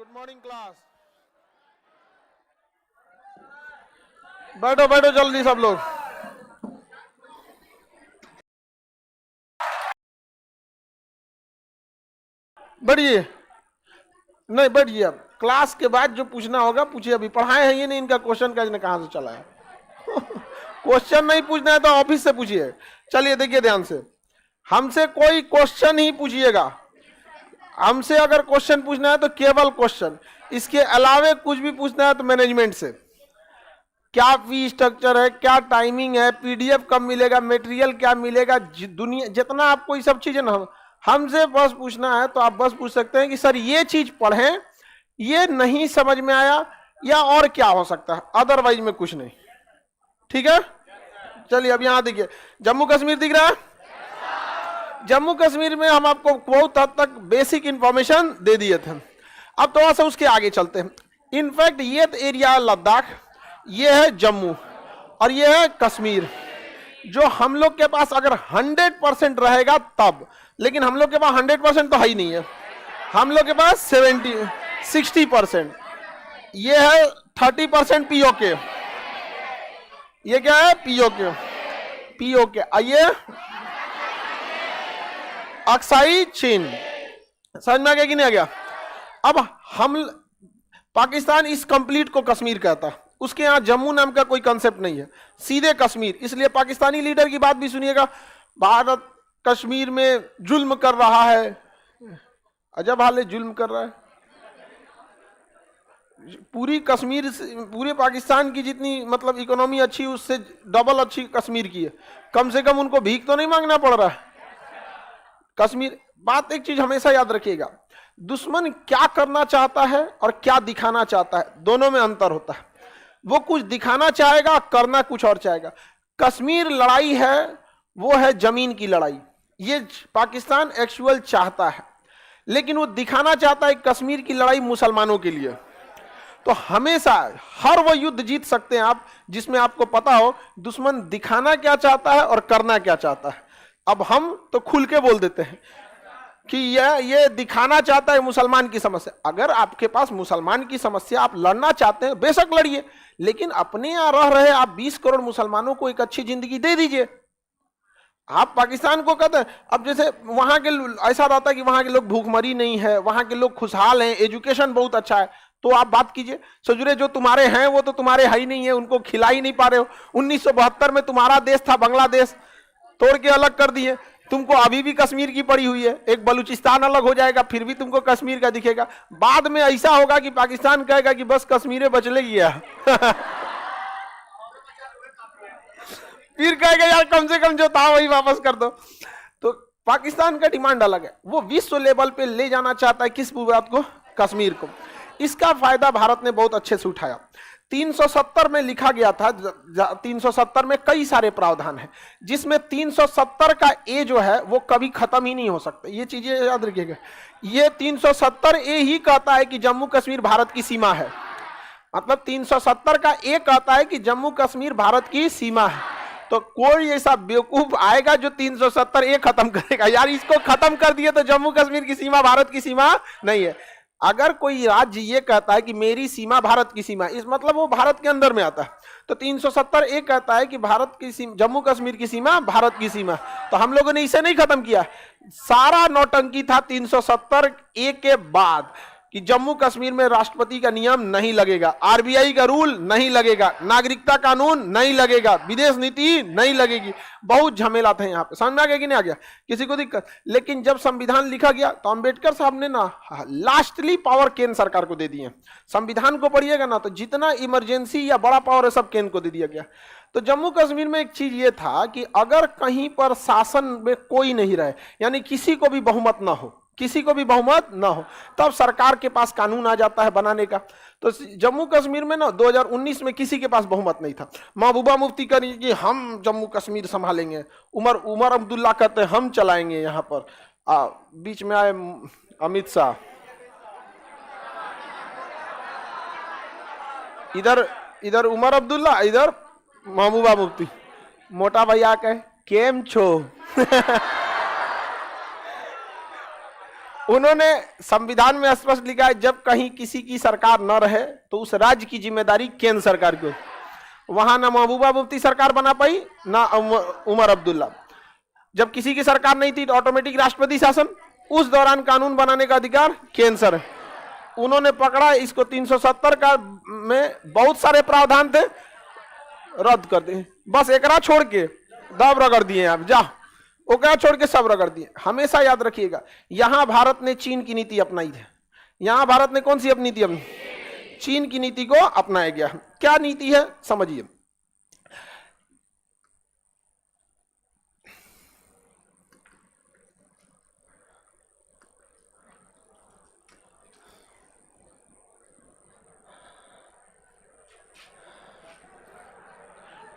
Good morning class. बैठो बैठो जल्दी सब लोग। बैठिए, नहीं बैठिए। अब क्लास के बाद जो पूछना होगा पूछिए। अभी पढ़ाए हैं ये नहीं, इनका क्वेश्चन का कहाँ से चला है। क्वेश्चन नहीं पूछना है तो ऑफिस से पूछिए। चलिए देखिए ध्यान से, हमसे कोई क्वेश्चन ही पूछिएगा। हमसे अगर क्वेश्चन पूछना है तो केवल क्वेश्चन, इसके अलावे कुछ भी पूछना है तो मैनेजमेंट से। क्या फी स्ट्रक्चर है, क्या टाइमिंग है, पीडीएफ कब मिलेगा, मटेरियल क्या मिलेगा, दुनिया जितना आपको ये सब चीजें ना हमसे बस पूछना है तो आप बस पूछ सकते हैं कि सर ये चीज पढ़ें, ये नहीं समझ में आया या और क्या हो सकता है, अदरवाइज में कुछ नहीं। ठीक है, चलिए अब यहां देखिए, जम्मू कश्मीर दिख रहा है। जम्मू कश्मीर में हम आपको बहुत हद तक बेसिक इंफॉर्मेशन दे दिए थे। अब थोड़ा सा उसके आगे चलते हैं। इनफैक्ट ये एरिया लद्दाख, ये है जम्मू और ये है कश्मीर, जो हम लोग के पास अगर 100% रहेगा तब, लेकिन हम लोग के पास 100% तो है ही नहीं है। हम लोग के पास 60%। ये है 30% पीओके। ये क्या है? पीओके। पीओके आइए, अक्साई चीन। समझ में आ गया कि नहीं आ गया? अब हम पाकिस्तान इस कंप्लीट को कश्मीर कहता है, उसके यहां जम्मू नाम का कोई कंसेप्ट नहीं है, सीधे कश्मीर। इसलिए पाकिस्तानी लीडर की बात भी सुनिएगा, भारत कश्मीर में जुल्म कर रहा है। अजब हाल है, जुल्म कर रहा है। पूरी कश्मीर, पूरे पाकिस्तान की जितनी मतलब इकोनॉमी अच्छी, उससे डबल अच्छी कश्मीर की है। कम से कम उनको भीख तो नहीं मांगना पड़ रहा है। कश्मीर, बात एक चीज हमेशा याद रखिएगा, दुश्मन क्या करना चाहता है और क्या दिखाना चाहता है, दोनों में अंतर होता है। वो कुछ दिखाना चाहेगा, करना कुछ और चाहेगा। कश्मीर लड़ाई है, वो है जमीन की लड़ाई। ये पाकिस्तान एक्चुअल चाहता है, लेकिन वो दिखाना चाहता है कश्मीर की लड़ाई मुसलमानों के लिए। तो हमेशा हर वो युद्ध जीत सकते हैं आप जिसमें आपको पता हो दुश्मन दिखाना क्या चाहता है और करना क्या चाहता है। अब हम तो खुल के बोल देते हैं कि ये दिखाना चाहता है मुसलमान की समस्या। अगर आपके पास मुसलमान की समस्या, आप लड़ना चाहते हैं, बेशक लड़िए, लेकिन अपने यहां रह रहे आप 20 करोड़ मुसलमानों को एक अच्छी जिंदगी दे दीजिए। आप पाकिस्तान को कहते हैं, अब जैसे वहां के ऐसा रहता है कि वहां के लोग भूखमरी नहीं है, वहां के लोग खुशहाल हैं, एजुकेशन बहुत अच्छा है, तो आप बात कीजिए। सजुरे जो तुम्हारे हैं वो तो तुम्हारे है ही नहीं है, उनको खिला ही नहीं पा रहे हो। 1972 में तुम्हारा देश था बांग्लादेश, तोड़ के अलग कर दिए। तुमको अभी भी कश्मीर की पड़ी हुई है, एक बलूचिस्तान अलग हो जाएगा फिर भी तुमको कश्मीर का दिखेगा। बाद में ऐसा होगा कि पाकिस्तान कहेगा कि बस कश्मीर बचले गया। फिर कहेगा यार कम से कम जो था वही वापस कर दो। तो पाकिस्तान का डिमांड अलग है, वो विश्व लेवल पे ले जाना चाहता है किस बात को? कश्मीर को। इसका फायदा भारत ने बहुत अच्छे से उठाया। 370 में लिखा गया था, 370 में कई सारे प्रावधान हैं, जिसमें 370 का ए जो है वो कभी खत्म ही नहीं हो सकता। ये चीजें याद रखिएगा। ये 370 ए ही कहता है कि जम्मू कश्मीर भारत की सीमा है। मतलब 370 का ए कहता है कि जम्मू कश्मीर भारत की सीमा है। तो कोई ऐसा बेवकूफ आएगा जो 370 ए खत्म करेगा, यार इसको खत्म कर दिए तो जम्मू कश्मीर की सीमा भारत की सीमा नहीं है। अगर कोई राज्य ये कहता है कि मेरी सीमा भारत की सीमा, इस मतलब वो भारत के अंदर में आता है। तो 370 ए कहता है कि भारत की सीमा, जम्मू कश्मीर की सीमा भारत की सीमा। तो हम लोगों ने इसे नहीं खत्म किया, सारा नौटंकी था 370 ए के बाद कि जम्मू कश्मीर में राष्ट्रपति का नियम नहीं लगेगा, आरबीआई का रूल नहीं लगेगा, नागरिकता कानून नहीं लगेगा, विदेश नीति नहीं लगेगी। बहुत झमेला थे यहाँ पे। समझ में आ गया कि नहीं आ गया? किसी को दिक्कत? लेकिन जब संविधान लिखा गया तो अंबेडकर साहब ने ना लास्टली पावर केंद्र सरकार को दे दिए। संविधान को पढ़िएगा ना तो जितना इमरजेंसी या बड़ा पावर है सब केंद्र को दे दिया गया। तो जम्मू कश्मीर में एक चीज ये था कि अगर कहीं पर शासन में कोई नहीं रहे, यानी किसी को भी बहुमत ना हो, किसी को भी बहुमत ना हो, तब सरकार के पास कानून आ जाता है बनाने का। तो जम्मू कश्मीर में ना 2019 में किसी के पास बहुमत नहीं था। महबूबा मुफ्ती करी कि हम जम्मू कश्मीर संभालेंगे, उमर अब्दुल्ला कहते हैं हम चलाएंगे यहाँ पर, बीच में आए अमित शाह, इधर उमर अब्दुल्ला, इधर महबूबा मुफ्ती। मोटा भैया कहे केम छो। उन्होंने संविधान में स्पष्ट लिखा है जब कहीं किसी की सरकार न रहे तो उस राज्य की जिम्मेदारी केंद्र सरकार की। वहां ना महबूबा मुफ्ती सरकार बना पाई ना उमर अब्दुल्ला। जब किसी की सरकार नहीं थी तो ऑटोमेटिक राष्ट्रपति शासन, उस दौरान कानून बनाने का अधिकार केंद्र सर। उन्होंने पकड़ा इसको 370 का में बहुत सारे प्रावधान थे, रद्द कर दिए, बस एकरा छोड़ के दब रगड़ दिए। आप जा ओकरा छोड़ के सब रगड़ दिए। हमेशा याद रखिएगा, यहां भारत ने चीन की नीति अपनाई है। यहां भारत ने कौन सी अपनी नीति अपनी? चीन की नीति को अपनाया गया। क्या नीति है समझिए।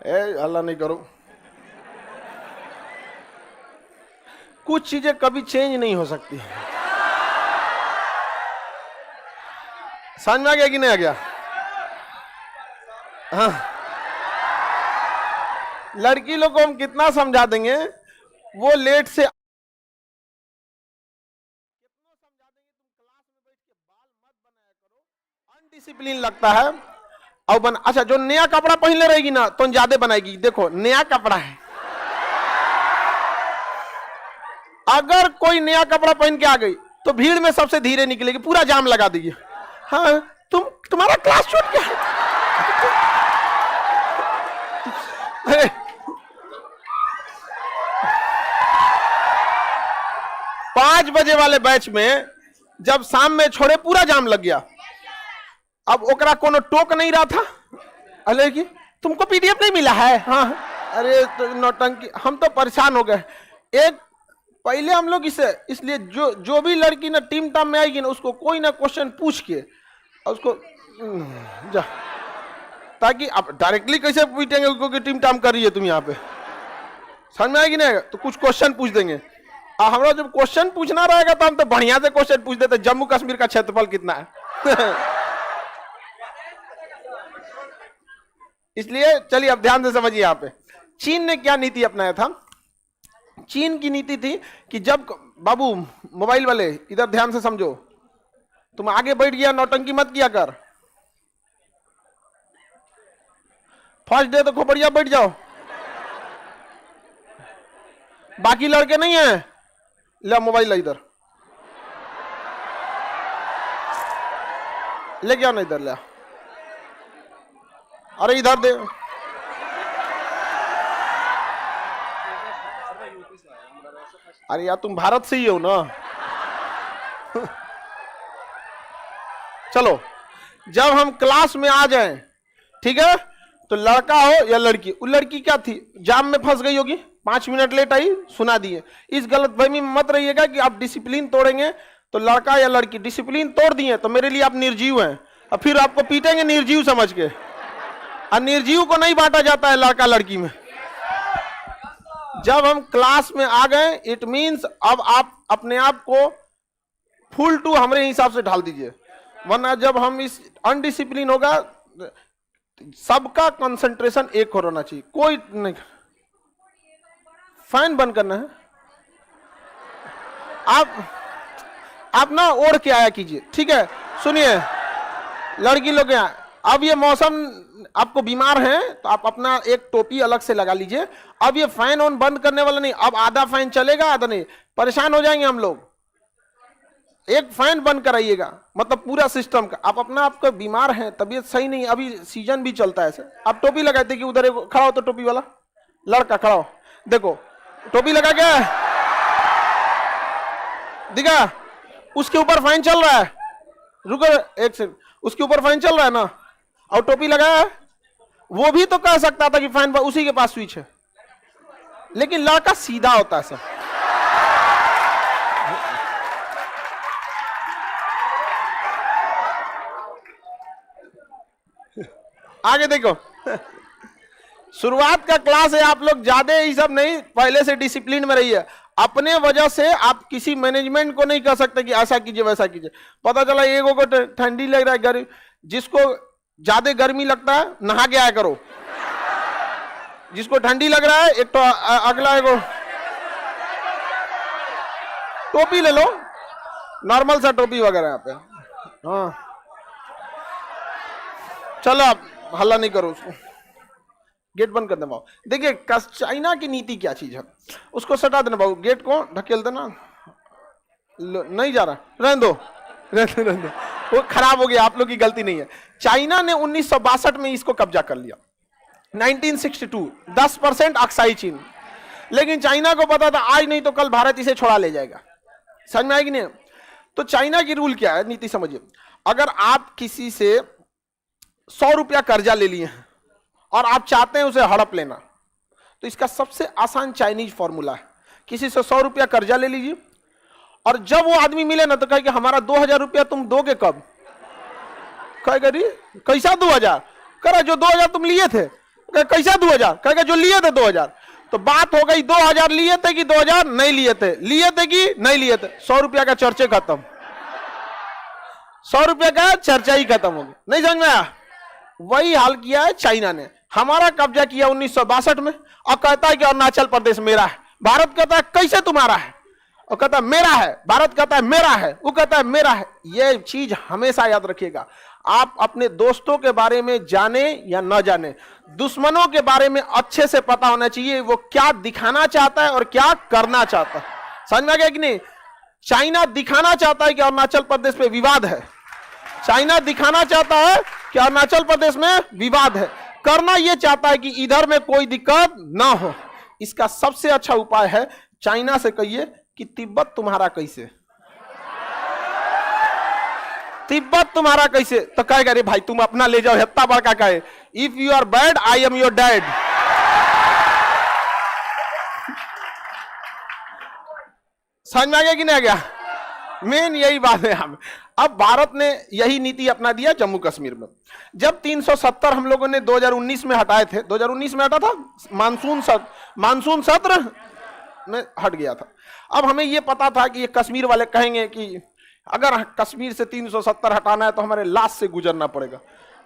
हल्ला नहीं करो, कुछ चीजें कभी चेंज नहीं हो सकती। समझ में आ गया कि नहीं आ गया? हाँ, लड़की लोग को हम कितना समझा देंगे, वो लेट से अनडिसिप्लिन लगता है और अच्छा जो नया कपड़ा पहन ले रहेगी ना तो ज्यादा बनाएगी। देखो नया कपड़ा है, अगर कोई नया कपड़ा पहन के आ गई तो भीड़ में सबसे धीरे निकलेगी, पूरा जाम लगा देगी। हाँ तुम्हारा क्लास छूट गया है। 5 बजे वाले बैच में जब शाम में छोड़े पूरा जाम लग गया। अब ओकरा कोनो टोक नहीं रहा था, अरे कि तुमको पीडीएफ नहीं मिला है? हाँ अरे तो नौटंकी, हम तो परेशान हो गए। एक पहले हम लोग इसलिए जो भी लड़की ना टीम टाम में आएगी ना उसको कोई ना क्वेश्चन पूछ के उसको जा, ताकि आप डायरेक्टली कैसे पूछेंगे क्योंकि टीम टाम कर रही है तुम यहाँ पे, समझ में आएगी ना? तो कुछ क्वेश्चन पूछ देंगे। हमारा जब क्वेश्चन पूछना रहेगा तो हम तो बढ़िया से क्वेश्चन पूछ देते, जम्मू कश्मीर का क्षेत्रफल कितना है। इसलिए चलिए अब ध्यान से समझिए। यहाँ पे चीन ने क्या नीति अपनाया था? चीन की नीति थी कि जब बाबू मोबाइल वाले इधर ध्यान से समझो, तुम आगे बैठ गया नौटंकी मत किया कर। फर्स्ट डे तो खूब बढ़िया बैठ जाओ, बाकी लड़के नहीं है, ले मोबाइल इधर ले गया ना, इधर ले, अरे इधर दे। अरे यार तुम भारत से ही हो ना। चलो जब हम क्लास में आ जाएं, ठीक है, तो लड़का हो या लड़की, वो लड़की क्या थी, जाम में फंस गई होगी, 5 मिनट लेट आई, सुना दिए। इस गलतफहमी में मत रहिएगा कि आप डिसिप्लिन तोड़ेंगे तो लड़का या लड़की, डिसिप्लिन तोड़ दिए तो मेरे लिए आप निर्जीव हैं और फिर आपको पीटेंगे निर्जीव समझ के। और निर्जीव को नहीं बांटा जाता है लड़का लड़की में। जब हम क्लास में आ गए इट मींस अब आप अपने आप को फुल टू हमारे हिसाब से ढाल दीजिए, वरना जब हम इस अनडिसिप्लिन होगा सबका कंसंट्रेशन एक हो रहना चाहिए, कोई नहीं। फैन बंद करना है, आप ना ओढ़ के आया कीजिए, ठीक है। सुनिए लड़की लोग यहाँ अब ये मौसम आपको बीमार है तो आप अपना एक टोपी अलग से लगा लीजिए। अब ये फैन ऑन बंद करने वाला नहीं, अब आधा फैन चलेगा आधा नहीं, परेशान हो जाएंगे हम लोग। एक फैन बंद कराइएगा, मतलब पूरा सिस्टम का। आप अपना आपको बीमार हैं, तबीयत सही नहीं, अभी सीजन भी चलता है ऐसे, आप टोपी लगाते कि उधर खड़ा हो तो टोपी वाला लड़का खड़ा हो, देखो टोपी लगा क्या है, दिखा उसके ऊपर फैन चल रहा है, रुको एक सेकंड, उसके ऊपर फैन चल रहा है ना और टोपी लगाया है। वो भी तो कह सकता था कि फैन उसी के पास स्विच है, लेकिन लड़का सीधा होता है सब। आगे देखो, शुरुआत का क्लास है, आप लोग ज्यादा ये सब नहीं, पहले से डिसिप्लिन में रहिए। अपने वजह से आप किसी मैनेजमेंट को नहीं कह सकते कि ऐसा कीजिए वैसा कीजिए। पता चला एक को ठंडी लग रहा है, गर्मी, जिसको ज्यादा गर्मी लगता है नहा के आया करो, जिसको ठंडी लग रहा है एक तो अगला को टोपी ले लो, नॉर्मल सा टोपी वगैरह यहाँ पे। हाँ चलो आप हल्ला नहीं करो, उसको गेट बंद कर दे बाबू। देखिए चाइना की नीति क्या चीज है, उसको सटा देना बाबू, गेट को ढकेल देना। नहीं जा रहा, रहने दो रहने दो, वो खराब हो गया, आप लोग की गलती नहीं है। चाइना ने 1962 में इसको कब्जा कर लिया, 1962 10% अक्साई चीन। लेकिन चाइना को पता था आज नहीं तो कल भारत इसे छोड़ा ले जाएगा। समझ में आएगी नहीं? तो चाइना की रूल क्या है, नीति समझिए। अगर आप किसी से 100 रुपया कर्जा ले लिए हैं और आप चाहते हैं उसे हड़प लेना, तो इसका सबसे आसान चाइनीज फॉर्मूला है, किसी से 100 रुपया कर्जा ले लीजिए और जब वो आदमी मिले ना तो कहे कि हमारा 2000 रुपया तुम दोगे कब? कहेगा कैसा 2000? कह जो 2000 तुम लिए थे। कैसा 2000? कहेगा जो लिए थे 2000। तो बात हो गई 2000 लिए थे कि 2000 नहीं लिए थे, लिए थे कि नहीं लिए थे। 100 रुपया का चर्चे खत्म, 100 रुपया का चर्चा ही खत्म हो गया। नहीं समझ में आया? वही हाल किया है चाइना ने, हमारा कब्जा किया 1962 में और कहता है कि अरुणाचल प्रदेश मेरा है। भारत कहता है कैसे तुम्हारा है, और कहता है मेरा है। भारत कहता है मेरा है, वो कहता है मेरा है। यह चीज हमेशा याद रखिएगा। आप अपने दोस्तों के बारे में जाने या न जाने, दुश्मनों के बारे में अच्छे से पता होना चाहिए वो क्या दिखाना चाहता है और क्या करना चाहता है। समझ में आ गया कि नहीं? चाइना दिखाना चाहता है कि अरुणाचल प्रदेश पे विवाद है, चाइना दिखाना चाहता है कि अरुणाचल प्रदेश में विवाद है, करना यह चाहता है कि इधर में कोई दिक्कत ना हो। इसका सबसे अच्छा उपाय है चाइना से कहिए कि तिब्बत तुम्हारा कैसे, तिब्बत तुम्हारा कैसे? तो कहेगा अरे भाई तुम अपना ले जाओ, हत्ता बड़का कहे if you are bad I am your dad. समझ में आ गया कि नहीं आ गया? मेन यही बात है। हम अब भारत ने यही नीति अपना दिया जम्मू कश्मीर में। जब 370 हम लोगों ने 2019 में हटाए थे, 2019 में हटा था, मानसून सत्र में हट गया था। अब हमें यह पता था कि ये कश्मीर वाले कहेंगे कि अगर कश्मीर से 370 हटाना है तो हमारे लाश से गुजरना पड़ेगा।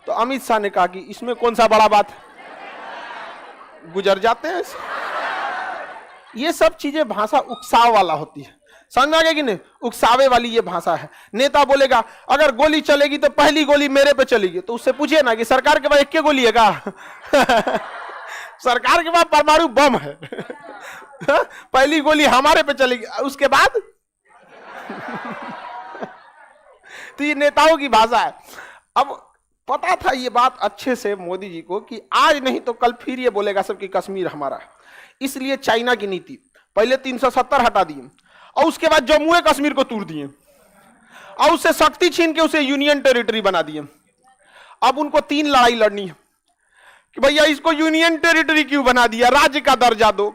तो अमित शाह ने कहा कि इसमें कौन सा बड़ा बात है, गुजर जाते हैं। ये सब चीजें भाषा उकसाव वाला होती है। समझ में आ गया कि नहीं? उकसावे वाली ये भाषा है। नेता बोलेगा अगर गोली चलेगी तो पहली गोली मेरे पे चलेगी, तो उससे पूछिए ना कि सरकार के पास एक गोली है क्या? सरकार के पास परमाणु बम है। पहली गोली हमारे पे चलेगी, उसके बाद। तो ये नेताओं की भाषा है। अब पता था ये बात अच्छे से मोदी जी को कि आज नहीं तो कल फिर ये बोलेगा सब कि कश्मीर हमारा है। इसलिए चाइना की नीति, पहले 370 हटा दिए और उसके बाद जम्मू कश्मीर को तोड़ दिए और उससे शक्ति छीन के उसे यूनियन टेरिटरी बना दिए। अब उनको 3 लड़ाई लड़नी है कि भैया इसको यूनियन टेरिटरी क्यों बना दिया, राज्य का दर्जा दो।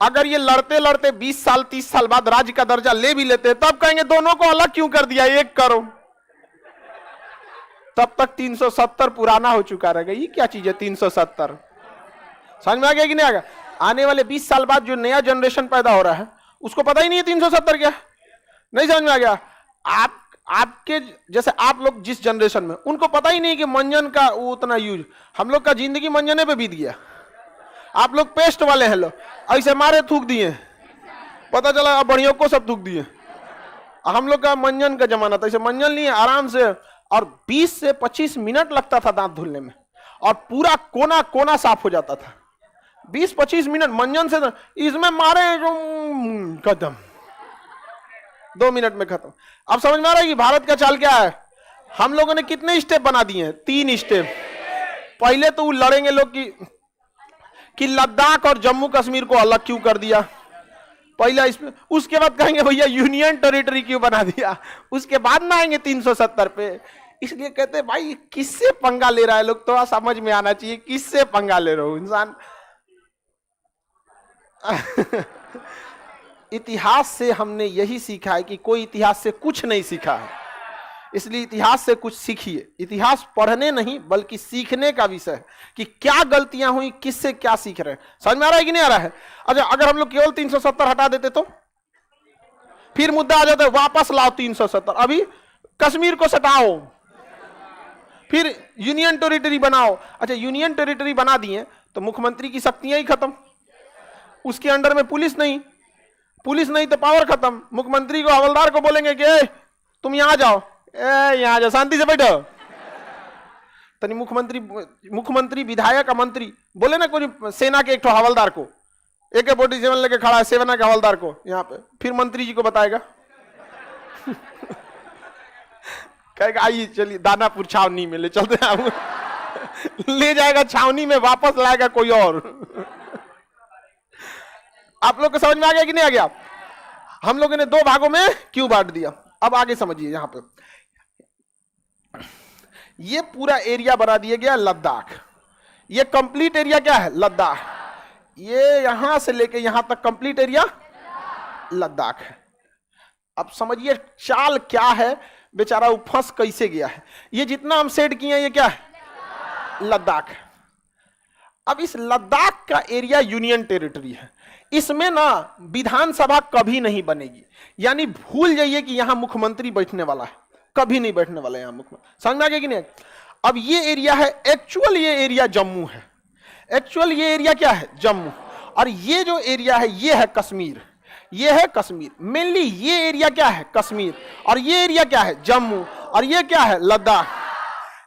अगर ये लड़ते लड़ते 20 साल 30 साल बाद राज्य का दर्जा ले भी लेते तब कहेंगे दोनों को अलग क्यों कर दिया, एक करो। तब तक 370 पुराना हो चुका रहेगा। ये क्या चीज है 370? समझ में आ गया कि नहीं आ गया? आने वाले 20 साल बाद जो नया जनरेशन पैदा हो रहा है उसको पता ही नहीं है 370 क्या। नहीं समझ में आ गया? आपके जैसे आप लोग जिस जनरेशन में, उनको पता ही नहीं कि मंजन का वो उतना यूज। हम लोग का जिंदगी मंजने पे बीत गया। आप लोग पेस्ट वाले हैं, लोग ऐसे मारे थूक दिए, पता चला बढ़ियों को सब थूक दिए। हम लोग का मंजन का जमाना था, ऐसे मंजन लिए आराम से, और 20 से 25 मिनट लगता था दांत धुलने में और पूरा कोना कोना साफ हो जाता था। 20-25 मिनट मंजन से, इसमें मारे जो खत्म, 2 मिनट में खत्म। अब समझ में आ रहा है कि भारत का चाल क्या है? हम लोगों ने कितने स्टेप बना दिए हैं? 3 स्टेप। पहले तो लड़ेंगे लोग कि लद्दाख और जम्मू कश्मीर को अलग क्यों कर दिया, पहला इसमें। उसके बाद कहेंगे भैया यूनियन टेरिटरी क्यों बना दिया, उसके बाद ना आएंगे 370 पे। इसलिए कहते हैं भाई किससे पंगा ले रहा है, लोग थोड़ा समझ में आना चाहिए किससे पंगा ले रहे हो इंसान। इतिहास से हमने यही सीखा है कि कोई इतिहास से कुछ नहीं सीखा है, इसलिए इतिहास से कुछ सीखिए। इतिहास पढ़ने नहीं बल्कि सीखने का विषय है कि क्या गलतियां हुई, किससे क्या सीख रहे हैं। समझ में आ रहा है कि नहीं आ रहा है? अच्छा, अगर हम लोग केवल 370 हटा देते तो फिर मुद्दा आ जाता है वापस लाओ 370, अभी कश्मीर को सटाओ, फिर यूनियन टेरिटरी बनाओ। अच्छा, यूनियन टेरिटरी बना दिए तो मुख्यमंत्री की शक्तियां ही खत्म, उसके अंडर में पुलिस नहीं, पुलिस नहीं तो पावर खत्म। मुख्यमंत्री को, हवलदार को बोलेंगे कि ए, तुम यहां जाओ, यहां जाओ, शांति से बैठो। तनी मुख्यमंत्री, विधायक, मंत्री बोले ना कोई सेना के एक तो हवलदार को, AK-47 लेके खड़ा है सेना के हवलदार को यहाँ पे, फिर मंत्री जी को बताएगा कहेगा आइए चलिए दानापुर छावनी में ले चलते हैं ले जाएगा छावनी में, वापस लाएगा कोई और। आप लोग को समझ में आ गया कि नहीं आ गया? हम लोगों ने 2 भागों में क्यों बांट दिया? अब आगे समझिए। यहां पे ये पूरा एरिया बना दिया गया लद्दाख। ये कंप्लीट एरिया क्या है? लद्दाख। ये यहां से लेके यहां तक कंप्लीट एरिया लद्दाख है। अब समझिए चाल क्या है, बेचारा वो फंस कैसे गया है। ये जितना हम सेट किए हैं ये क्या है? लद्दाख। अब इस लद्दाख का एरिया यूनियन टेरिटरी है। इसमें ना विधानसभा कभी नहीं बनेगी, यानी भूल जाइए कि यहां मुख्यमंत्री बैठने वाला है, कभी नहीं बैठने वाला यहां मुख्यमंत्री। समझ में आ गया कि नहीं? अब ये एरिया है, एक्चुअल ये एरिया जम्मू है। एक्चुअल ये एरिया क्या है? जम्मू। और ये जो एरिया है ये है कश्मीर। ये है कश्मीर। मेनली ये एरिया क्या है? कश्मीर। और ये एरिया क्या है? जम्मू। और ये क्या है? लद्दाख।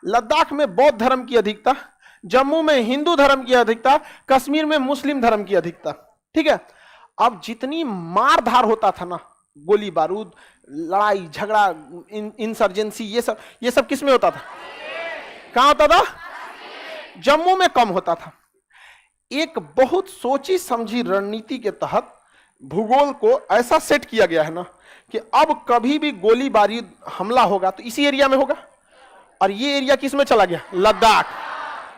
लद्दाख में बौद्ध धर्म की अधिकता, जम्मू में हिंदू धर्म की अधिकता, कश्मीर में मुस्लिम धर्म की अधिकता। ठीक है। अब जितनी मार धार होता था ना, गोली बारूद, लड़ाई झगड़ा, इंसर्जेंसी, ये सब किस में होता था? कहां होता था? जम्मू में कम होता था। एक बहुत सोची समझी रणनीति के तहत भूगोल को ऐसा सेट किया गया है ना कि अब कभी भी गोली बारूद हमला होगा तो इसी एरिया में होगा। और ये एरिया किस में चला गया? लद्दाख।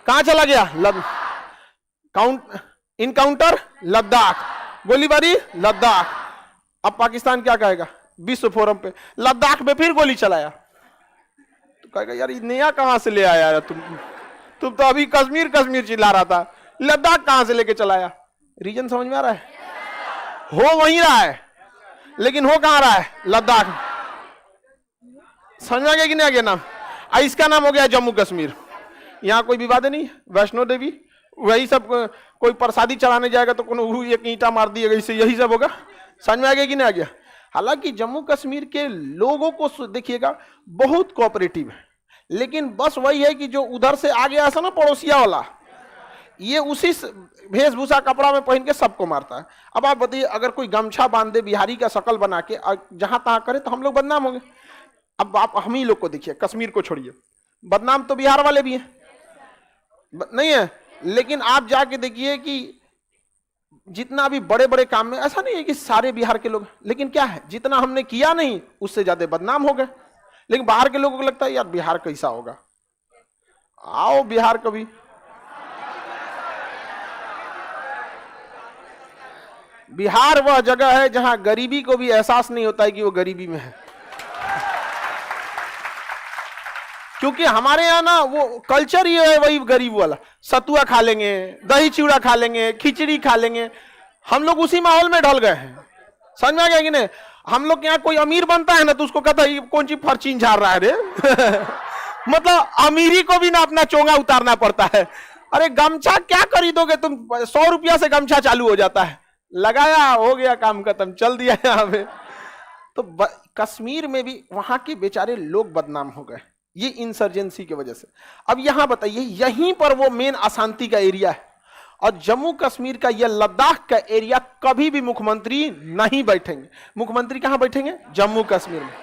कहां चला गया? इनकाउंटर लद्दाख, गोलीबारी लद्दाख। अब पाकिस्तान क्या कहेगा? विश्व फोरम पे लद्दाख में फिर गोली चलाया तो कहेगा यार ये नया कहां से ले आया तुम तो अभी कश्मीर चिल्ला रहा था, लद्दाख कहां से लेके चलाया? रीजन समझ में आ रहा है? हो वहीं रहा है लेकिन हो कहां रहा है? लद्दाख। समझ में आ गया कि नहीं आ गया नाम? इसका नाम हो गया जम्मू कश्मीर। यहां कोई विवाद नहीं। वैष्णो देवी वही सब, कोई प्रसादी चढ़ाने जाएगा तो कोनो एक ईंटा मार दिएगा, इससे यही सब होगा। समझ में आ गया कि नहीं आ गया? हालांकि जम्मू कश्मीर के लोगों को देखिएगा बहुत कोऑपरेटिव है, लेकिन बस वही है कि जो उधर से आ गया ऐसा ना पड़ोसिया वाला, ये उसी वेशभूषा कपड़ा में पहन के सबको मारता है। अब आप बताइए अगर कोई गमछा बांध दे बिहारी का शकल बना के जहां तहां करे तो हम लोग बदनाम होंगे। अब आप हम ही लोग को देखिए, कश्मीर को छोड़िए, बदनाम तो बिहार वाले भी हैं, नहीं है? लेकिन आप जाके देखिए कि जितना भी बड़े बड़े काम में, ऐसा नहीं है कि सारे बिहार के लोग, लेकिन क्या है जितना हमने किया नहीं उससे ज्यादा बदनाम हो गए। लेकिन बाहर के लोगों को लगता है यार बिहार कैसा होगा, आओ बिहार कभी। बिहार वह जगह है जहां गरीबी को भी एहसास नहीं होता है कि वो गरीबी में है, क्योंकि हमारे यहाँ ना वो कल्चर ही है वही गरीब वाला। सतुआ खा लेंगे, दही चिवड़ा खा लेंगे, खिचड़ी खा लेंगे, हम लोग उसी माहौल में ढल गए हैं। समझ में आ गया कि नहीं? हम लोग के यहाँ कोई अमीर बनता है ना तो उसको कहता है कौन सी फर्चीन झाड़ रहा है रे मतलब अमीरी को भी ना अपना चोंगा उतारना पड़ता है। अरे गमछा क्या खरीदोगे तुम? 100 रुपया से गमछा चालू हो जाता है, लगाया हो गया काम खत्म, चल दिया यहाँ पे। तो कश्मीर में भी वहां के बेचारे लोग बदनाम हो गए ये इंसर्जेंसी की वजह से। अब यहां बताइए, यहीं पर वो मेन अशांति का एरिया है, और जम्मू कश्मीर का यह लद्दाख का एरिया कभी भी मुख्यमंत्री नहीं बैठेंगे। मुख्यमंत्री कहां बैठेंगे? जम्मू कश्मीर में।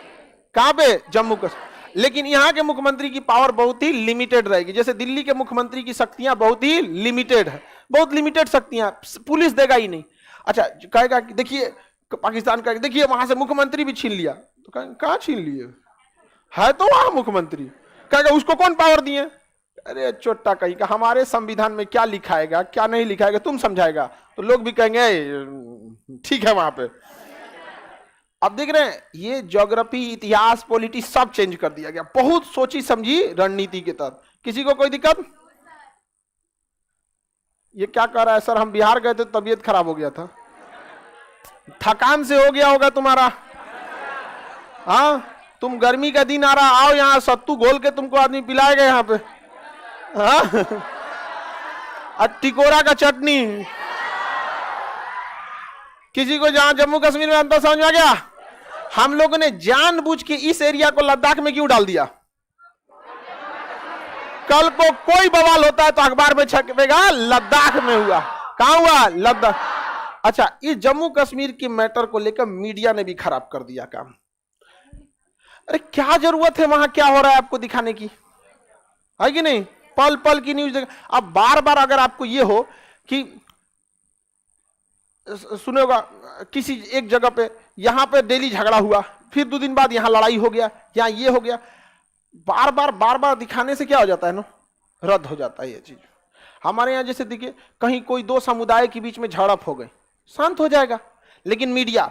कहां पे? जम्मू कश्मीर। लेकिन यहां के मुख्यमंत्री की पावर बहुत ही लिमिटेड रहेगी। जैसे दिल्ली के मुख्यमंत्री की शक्तियां बहुत ही लिमिटेड है, बहुत लिमिटेड शक्तियां, पुलिस देगा ही नहीं। अच्छा कहेगा कि देखिए पाकिस्तान का, देखिए वहां से मुख्यमंत्री भी छीन लिया, तो कहां छीन लिए? है तो वहां मुख्यमंत्री। कहेगा उसको कौन पावर दिए? अरे चोट्टा कहीं का, हमारे संविधान में क्या लिखाएगा क्या नहीं लिखाएगा तुम समझाएगा, तो लोग भी कहेंगे ठीक है वहां पे। अब देख रहे हैं ये ज्योग्राफी, इतिहास, पॉलिटिक्स सब चेंज कर दिया गया, बहुत सोची समझी रणनीति के तहत। किसी को कोई दिक्कत? ये क्या कह रहा है सर? हम बिहार गए थे तबीयत खराब हो गया था। थकान से हो गया होगा तुम्हारा। हाँ तुम गर्मी का दिन आ रहा, आओ यहाँ सत्तू घोल के तुमको आदमी पिलाएगा यहाँ पे। हाँ और टिकोरा का चटनी। किसी को जहां जम्मू कश्मीर में अंतर समझ में आ गया? हम लोगों ने जानबूझ के इस एरिया को लद्दाख में क्यों डाल दिया? कल को कोई बवाल होता है तो अखबार में छपेगा लद्दाख में हुआ। कहां हुआ? लद्दाख। अच्छा, इस जम्मू कश्मीर की मैटर को लेकर मीडिया ने भी खराब कर दिया काम। अरे क्या जरूरत है वहां क्या हो रहा है आपको दिखाने की, है कि नहीं? पल पल की न्यूज। अब बार बार अगर आपको ये हो कि सुने होगा किसी एक जगह पे यहां पे डेली झगड़ा हुआ, फिर 2 दिन बाद यहां लड़ाई हो गया, यहां ये हो गया, बार बार दिखाने से क्या हो जाता है ना, रद्द हो जाता है ये चीज। हमारे यहां जैसे देखिए कहीं कोई 2 समुदाय के बीच में झड़प हो गई, शांत हो जाएगा, लेकिन मीडिया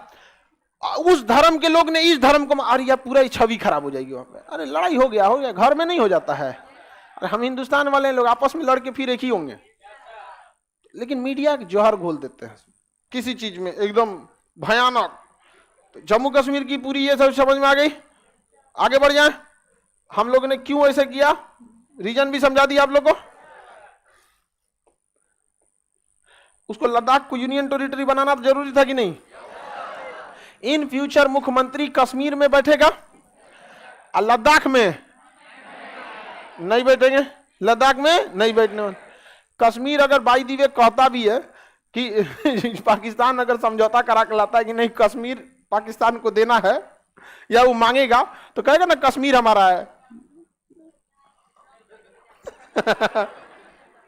उस धर्म के लोग ने इस धर्म को, अरे यार पूरा छवि खराब हो जाएगी वहां पे। अरे लड़ाई हो गया, घर में नहीं हो जाता है। अरे हम हिंदुस्तान वाले लोग आपस में लड़के फिर एक ही होंगे, लेकिन मीडिया जौहर घोल देते हैं किसी चीज में एकदम भयानक। तो जम्मू कश्मीर की पूरी ये सब समझ में आ गई। आगे बढ़ जाए, हम लोगों ने क्यों ऐसे किया, रीजन भी समझा दिया आप लोगों को। उसको लद्दाख को यूनियन टेरिटरी बनाना जरूरी था कि नहीं? इन फ्यूचर मुख्यमंत्री कश्मीर में बैठेगा और लद्दाख में नहीं बैठेंगे, लद्दाख में नहीं बैठने वाले। कश्मीर अगर बाई दी वे कहता भी है कि पाकिस्तान अगर समझौता करा के लाता है कि नहीं कश्मीर पाकिस्तान को देना है या वो मांगेगा, तो कहेगा ना कश्मीर हमारा है।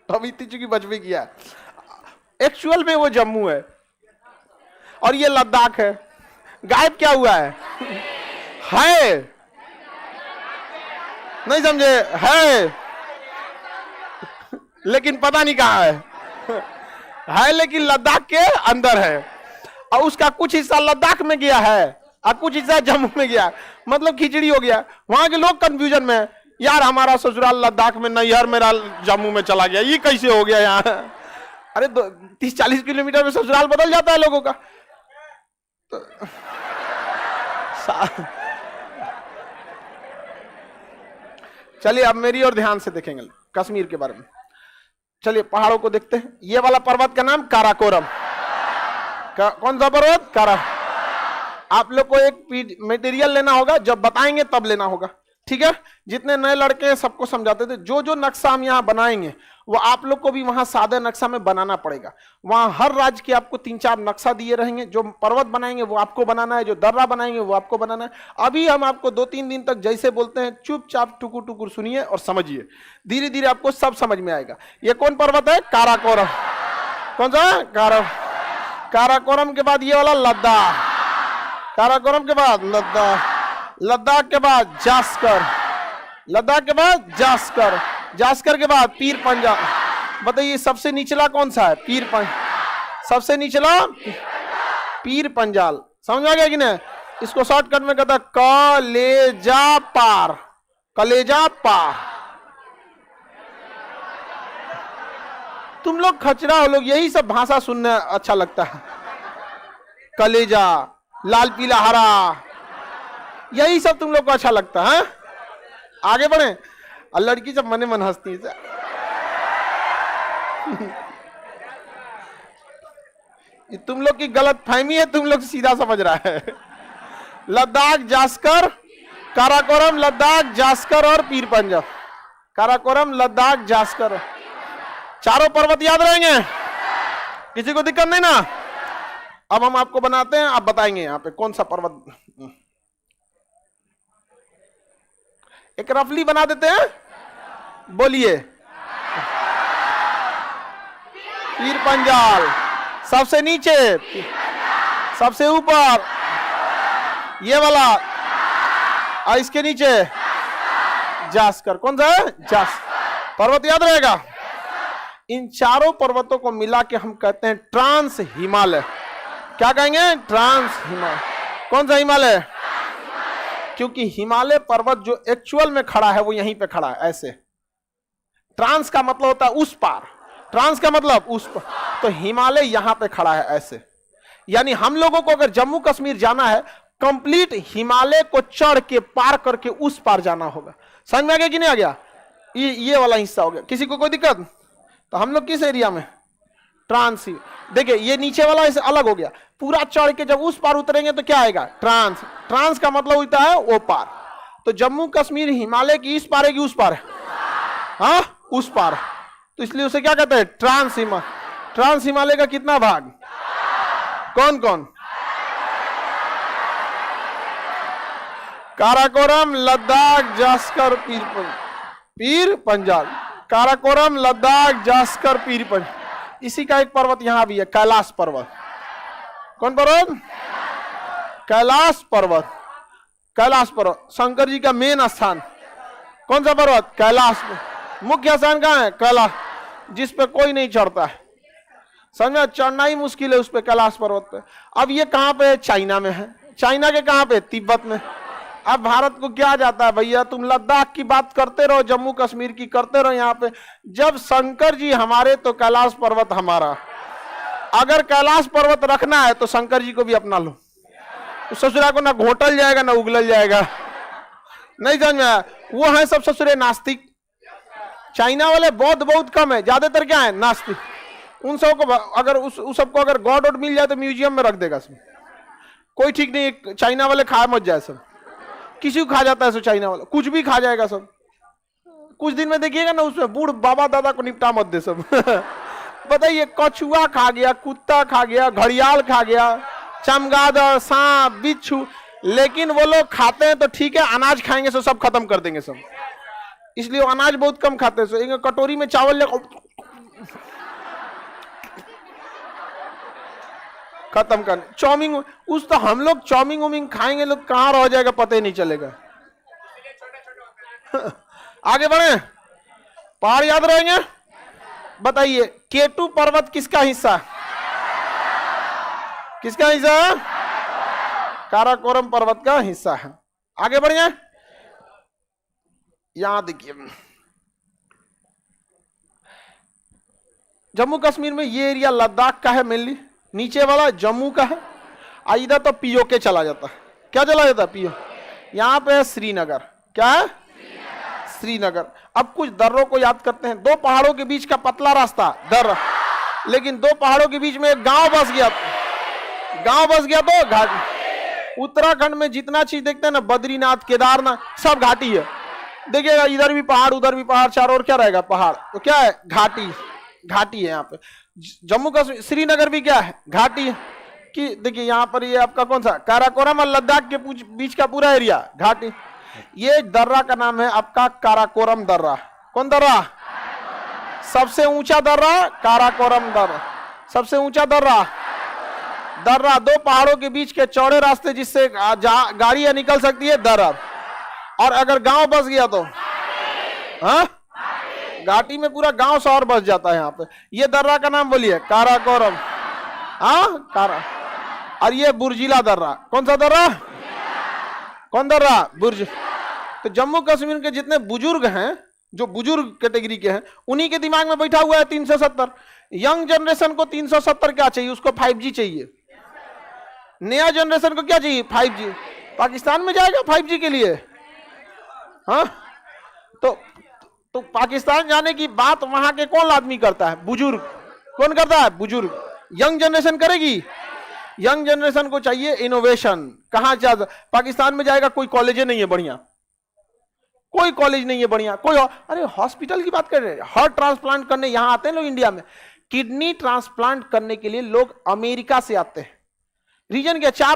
अभी चूंकि बचपे किया, एक्चुअल में वो जम्मू है और ये लद्दाख है। गायब क्या हुआ है नहीं समझे? है लेकिन पता नहीं कहां है लेकिन लद्दाख के अंदर है, और उसका कुछ हिस्सा लद्दाख में गया है और कुछ हिस्सा जम्मू में गया। मतलब खिचड़ी हो गया। वहां के लोग कंफ्यूजन में, यार हमारा ससुराल लद्दाख में नहीं, यार मेरा जम्मू में चला गया, ये कैसे हो गया यहाँ? अरे 30-40 किलोमीटर में ससुराल बदल जाता है लोगों का। तो चलिए अब मेरी और ध्यान से देखेंगे कश्मीर के बारे में। चलिए पहाड़ों को देखते हैं। ये वाला पर्वत का नाम काराकोरम। कौन सा पर्वत? कारा। आप लोग को एक मटेरियल लेना होगा, जब बताएंगे तब लेना होगा, ठीक है? जितने नए लड़के हैं सबको समझाते थे। जो जो नक्शा हम यहाँ बनाएंगे वो आप लोग को भी वहां सादे नक्शा में बनाना पड़ेगा। वहां हर राज्य के आपको 3-4 नक्शा दिए रहेंगे। जो पर्वत बनाएंगे वो आपको बनाना है, जो दर्रा बनाएंगे वो आपको बनाना है। अभी हम आपको 2-3 दिन तक जैसे बोलते हैं चुपचाप टुकुर टुकुर सुनिए और समझिए, धीरे धीरे आपको सब समझ में आएगा। ये कौन पर्वत है? काराकोरम। कौन सा? काराकोरम के बाद ये वाला लद्दाख। काराकोरम के बाद लद्दाख। लद्दाख के बाद जास्कर। लद्दाख के बाद जास्कर। जास्कर के बाद पीर पंजाल। बताइए सबसे निचला कौन सा है? पीर पंजाल। सबसे निचला पीर पंजाल। समझ आ गया कि नहीं? इसको शॉर्टकट में कहता कलेजा पार। कलेजा पार। तुम लोग खचरा हो लोग, यही सब भाषा सुनने अच्छा लगता है। कलेजा, लाल पीला हरा, यही सब तुम लोग को अच्छा लगता है। आगे बढ़े। और लड़की जब मने मन हंसती है तुम लोग की गलत फहमी है, तुम लोग सीधा समझ रहा है। लद्दाख, जास्कर, काराकोरम, लद्दाख, जास्कर और पीर पंजाल। काराकोरम, लद्दाख, जास्कर, चारों पर्वत याद रहेंगे, किसी को दिक्कत नहीं ना? अब हम आपको बनाते हैं, आप बताएंगे यहाँ पे कौन सा पर्वत। एक रफली बना देते हैं, बोलिए। पीर पंजाल सबसे नीचे, सबसे ऊपर ये वाला, और इसके नीचे जास्कर। कौन सा है? जास पर्वत याद रहेगा। इन चारों पर्वतों को मिला के हम कहते हैं ट्रांस हिमालय। क्या कहेंगे? ट्रांस हिमालय। कौन सा हिमालय? क्योंकि हिमालय पर्वत जो एक्चुअल में खड़ा है वो यहीं पे खड़ा है, ऐसे। ट्रांस का मतलब होता है उस पार, ट्रांस का मतलब उस पार, तो हिमालय यहां पे खड़ा है ऐसे। यानी हम लोगों को अगर जम्मू कश्मीर जाना है, कंप्लीट हिमालय को चढ़ के पार करके उस पार जाना होगा। समझ में आ गया कि नहीं आ गया? ये वाला हिस्सा हो गया। किसी को कोई दिक्कत? तो हम लोग किस एरिया में? ट्रांस। देखिए ये नीचे वाला इसे अलग हो गया, पूरा चढ़ के जब उस पार उतरेंगे तो क्या आएगा, ट्रांस। ट्रांस का मतलब होता है वो पार। तो जम्मू कश्मीर हिमालय की इस पार है कि उस पार है, हाँ उस पार, तो इसलिए उसे क्या कहते हैं, ट्रांस हिमालय। ट्रांस हिमालय का कितना भाग, कौन कौन, काराकोरम, लद्दाख, जास्कर, पीर पंजाल। काराकोरम, लद्दाख, जास्कर, पीर पंजाल। इसी का एक पर्वत यहां भी है, कैलाश पर्वत। कौन पर्वत, कैलाश पर्वत। कैलाश पर्वत शंकर जी का मेन स्थान। कौन सा पर्वत, कैलाश। मुख्य स्थान कहां है, कैलाश, जिस पे कोई नहीं चढ़ता है, समझा, चढ़ना ही मुश्किल है उस पे, कैलाश पर्वत पे। अब ये कहां पे है, चाइना में है। चाइना के कहां पे, तिब्बत में। अब भारत को क्या जाता है भैया, तुम लद्दाख की बात करते रहो, जम्मू कश्मीर की करते रहो, यहाँ पे जब शंकर जी हमारे तो कैलाश पर्वत हमारा। अगर कैलाश पर्वत रखना है तो शंकर जी को भी अपना लो, तो ससुरा को ना घोटल जाएगा ना उगलल जाएगा। नहीं समझ में आया, वो है सब ससुरे नास्तिक। चाइना वाले बौद्ध बहुत कम है, ज्यादातर क्या है, नास्तिक। उन सबको अगर उस सबको अगर गॉड वॉड मिल जाए तो म्यूजियम में रख देगा सब, कोई ठीक नहीं। चाइना वाले खा मत जाए सब, किसी को खा जाता है सो चाइना वाला, कुछ भी खा जाएगा सब। कुछ दिन में देखिएगा ना उसमें बूढ़ बाबा दादा को निपटा मत दे सब। बताइए, कछुआ खा गया, कुत्ता खा गया, घड़ियाल खा गया, चमगादड़, सांप, बिच्छू, लेकिन वो लोग खाते हैं तो ठीक है, अनाज खाएंगे तो सब खत्म कर देंगे सब। इसलिए वो अनाज बहुत कम खाते हैं। एक कटोरी में चावल खत्म कर। चाउमीन उस तो हम लोग चाउमीन उमिंग खाएंगे, लोग कहां रह जाएगा पता ही नहीं चलेगा। आगे बढ़े, पहाड़ याद रहेंगे। बताइए केटू पर्वत किसका हिस्सा, किसका हिस्सा है, काराकोरम पर्वत का हिस्सा है। आगे बढ़िए, यहां देखिए जम्मू कश्मीर में ये एरिया लद्दाख का है मेनली, नीचे वाला जम्मू का है, इधर तो पीओके चला जाता है। क्या चला जाता है, पीओ। यहां पे है श्रीनगर। क्या है, श्रीनगर। अब कुछ दर्रों को याद करते हैं। दो पहाड़ों के बीच का पतला रास्ता दर्रा, लेकिन दो पहाड़ों के बीच में एक गांव बस गया, गांव बस गया तो घाटी। उत्तराखंड में जितना चीज देखते हैं ना, बद्रीनाथ, केदारनाथ, सब घाटी है। देखिएगा इधर भी पहाड़ उधर भी पहाड़, चारों ओर क्या रहेगा, पहाड़। तो क्या है, घाटी, घाटी है यहाँ पे। जम्मू कश्मीर श्रीनगर भी क्या है, घाटी है। कि देखिए यहाँ पर ये आपका कौन सा, काराकोरम और लद्दाख के बीच का पूरा एरिया घाटी। ये दर्रा का नाम है आपका काराकोरम दर्रा। कौन दर्रा, सबसे ऊंचा दर्रा काराकोरम दर्रा, सबसे ऊंचा दर्रा। दर्रा दो पहाड़ों के बीच के चौड़े रास्ते जिससे गाड़ियां निकल सकती है, दर्रा। और अगर गांव बस गया तो हाँ, घाटी में पूरा गांव शहर बस जाता है यहाँ पे। ये दर्रा का नाम बोलिए, काराकोरम। हाँ कारा। और ये बुर्जिला दर्रा। कौन सा दर्रा, कौन दर्रा, बुर्ज। तो जम्मू कश्मीर के जितने बुजुर्ग हैं, जो बुजुर्ग कैटेगरी के हैं, उन्हीं के दिमाग में बैठा हुआ है 370। यंग जनरेशन को 370 क्या चाहिए, उसको 5G चाहिए। नया जनरेशन को क्या चाहिए, 5G। पाकिस्तान में जाएगा 5G के लिए, हाँ। तो पाकिस्तान जाने की बात वहां के कौन आदमी करता है, बुजुर्ग। कौन करता है, बुजुर्ग। यंग जनरेशन करेगी, यंग जनरेशन को चाहिए इनोवेशन। कहां जाएगा, पाकिस्तान में जाएगा, कोई कॉलेज नहीं है बढ़िया, कोई कॉलेज नहीं है बढ़िया, कोई अरे हॉस्पिटल की बात कर रहे हैं, हार्ट ट्रांसप्लांट करने यहां आते हैं लोग इंडिया में। किडनी ट्रांसप्लांट करने के लिए लोग अमेरिका से आते हैं। रीजन क्या,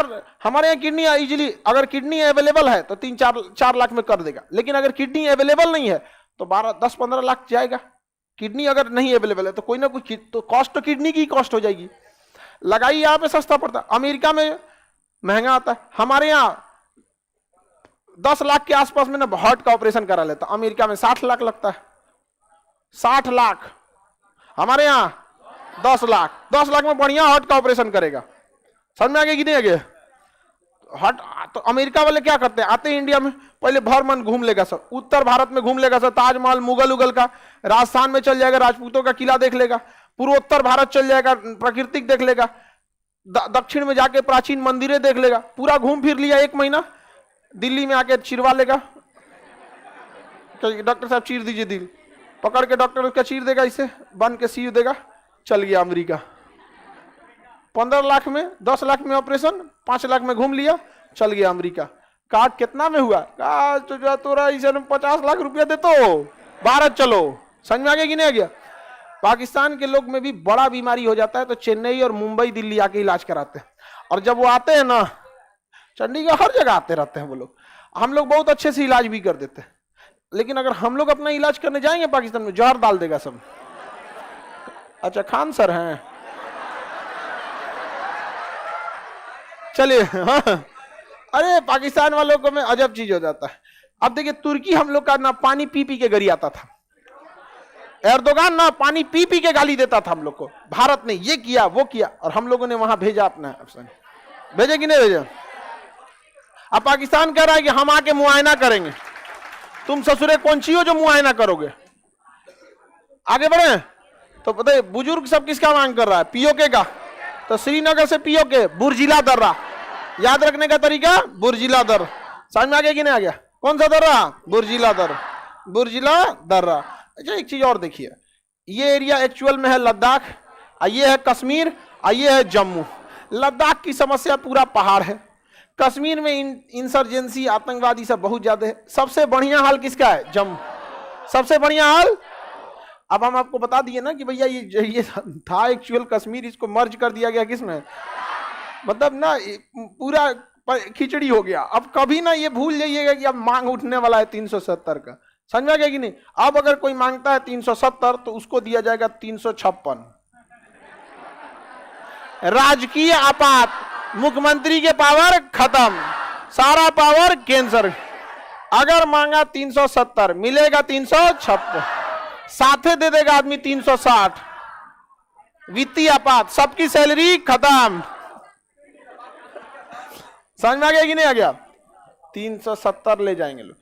हमारे यहाँ किडनी इजीली, अगर किडनी अवेलेबल है तो 3-4 लाख में कर देगा। लेकिन अगर किडनी अवेलेबल नहीं है तो 10-15 लाख जाएगा। किडनी अगर नहीं अवेलेबल है तो कोई ना कोई तो कॉस्ट तो किडनी की कॉस्ट हो जाएगी। लगाई यहाँ पे सस्ता पड़ता है, अमेरिका में महंगा आता है। हमारे यहाँ 10 लाख के आसपास में ना हार्ट का ऑपरेशन करा लेता, अमेरिका में 60 लाख लगता है। 60 लाख, हमारे यहाँ 10 लाख। 10 लाख में बढ़िया हार्ट का ऑपरेशन करेगा। समझ में आगे कि नहीं आगे। हट तो अमेरिका वाले क्या करते हैं, आते हैं इंडिया में, पहले भर मन घूम लेगा सब, उत्तर भारत में घूम लेगा सब, ताजमहल मुगल उगल का, राजस्थान में चल जाएगा, राजपूतों का किला देख लेगा, पूर्वोत्तर भारत चल जाएगा, प्राकृतिक देख लेगा, दक्षिण में जाके प्राचीन मंदिरें देख लेगा। पूरा घूम फिर लिया 1 महीना, दिल्ली में आके चिरवा लेगा। डॉक्टर साहब चीर दीजिए दिल, पकड़ के डॉक्टर उसका चीर देगा, इसे बन के सी देगा, चल गया अमेरिका। 15 लाख में, 10 लाख में ऑपरेशन, 5 लाख में घूम लिया, चल गया अमेरिका। कहा कितना में हुआ? कहा तो तोरा इसे 50 लाख रुपया दे तो भारत चलो। समझ में आ गया कि नहीं आ गया? पाकिस्तान के लोग में भी बड़ा बीमारी हो जाता है तो चेन्नई और मुंबई दिल्ली आके इलाज कराते हैं, और जब वो आते हैं ना, चंडीगढ़ हर जगह आते रहते हैं वो लोग। हम लोग बहुत अच्छे से इलाज भी कर देते हैं, लेकिन अगर हम लोग अपना इलाज करने जाएंगे पाकिस्तान में, जहर डाल देगा सब। अच्छा खान सर हैं, चलिए। हाँ, अरे पाकिस्तान वालों को में अजब चीज हो जाता है। अब देखिए तुर्की हम लोग का ना पानी पी पी के गरी आता था, एर्दोगान ना पानी पी पी के गाली देता था हम लोग को, भारत ने ये किया वो किया, और हम लोगों ने वहां भेजा अपना अफसर। भेजे कि नहीं भेजे? अब पाकिस्तान कह रहा है कि हम आके मुआयना करेंगे। तुम ससुरे कौन सी हो जो मुआयना करोगे? आगे बढ़े तो पता है बुजुर्ग सब किसका मांग कर रहा है? पीओके का। तो श्रीनगर से पीओके बुर्जिला दर्रा, याद रखने का तरीका बुर्जिला दर्रा। समझ में आ गया कि नहीं आ गया? कौन सा दर्रा? बुर्जिला दर्रा, बुर्जिला दर्रा। अच्छा एक चीज और देखिए, ये एरिया एक्चुअल में है लद्दाख, ये है कश्मीर, ये है जम्मू। लद्दाख की समस्या पूरा पहाड़ है, कश्मीर में इंसर्जेंसी आतंकवादी सब बहुत ज्यादा है। सबसे बढ़िया हाल किसका है? जम्मू। सबसे बढ़िया हाल। अब हम आपको बता दिए ना कि भैया ये था एक्चुअल कश्मीर, इसको मर्ज कर दिया गया किसमें, मतलब ना पूरा खिचड़ी हो गया। अब कभी ना ये भूल जाइएगा कि अब मांग उठने वाला है 370 का। समझ में आ गया कि नहीं? अब अगर कोई मांगता है 370 तो उसको दिया जाएगा 356। राजकीय आपात, मुख्यमंत्री के पावर खत्म, सारा पावर केंद्र। अगर मांगा 370 मिलेगा 356, साथे दे देगा आदमी 360। वित्तीय आपात, सबकी सैलरी खत्म। समझ में आ गया कि नहीं आ गया? 370 ले जाएंगे लोग।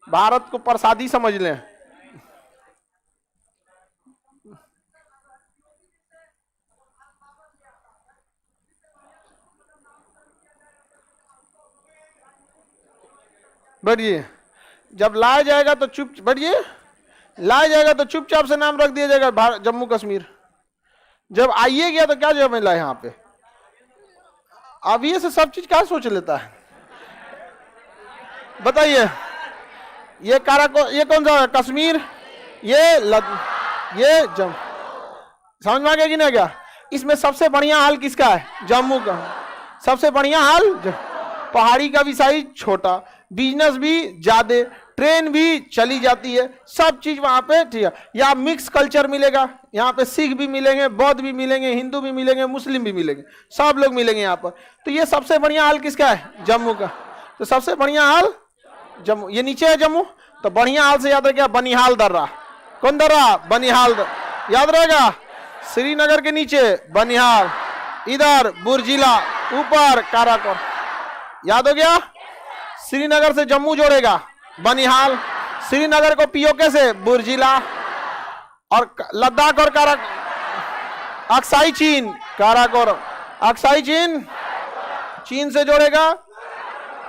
भारत को प्रसादी समझ लें। बढ़िए, जब लाया जाएगा तो चुप, बढ़िए, लाया जाएगा तो चुपचाप से नाम रख दिया जाएगा जम्मू कश्मीर। जब आइए गया तो क्या जब मिला यहाँ पे? अभी से सब चीज क्या सोच लेता है बताइए? ये ये कौन सा है? कश्मीर, ये जम्मू। समझ में आ गया कि नहीं गया? इसमें सबसे बढ़िया हाल किसका है? जम्मू का। सबसे बढ़िया हाल, पहाड़ी का भी साइज छोटा, बिजनेस भी ज्यादा, ट्रेन भी चली जाती है, सब चीज वहां पे ठीक है। यहाँ मिक्स कल्चर मिलेगा, यहाँ पे सिख भी मिलेंगे, बौद्ध भी मिलेंगे, हिंदू भी मिलेंगे, मुस्लिम भी मिलेंगे, सब लोग मिलेंगे यहाँ पर। तो ये सबसे बढ़िया हाल किसका है? जम्मू का। तो सबसे बढ़िया हाल जम्मू, ये नीचे है जम्मू, तो बढ़िया हाल से याद रखिए बनिहाल दर्रा। कौन दर्रा? बनिहाल दर्रा, याद रहेगा। श्रीनगर के नीचे बनिहाल, इधर बुर्जिला, ऊपर काराकोरम, याद हो गया? श्रीनगर से जम्मू जोड़ेगा बनिहाल, श्रीनगर को पीओके से बुर्जिला, और लद्दाख और अक्साई चीन, काराकोरम, अक्साई चीन, चीन से जोड़ेगा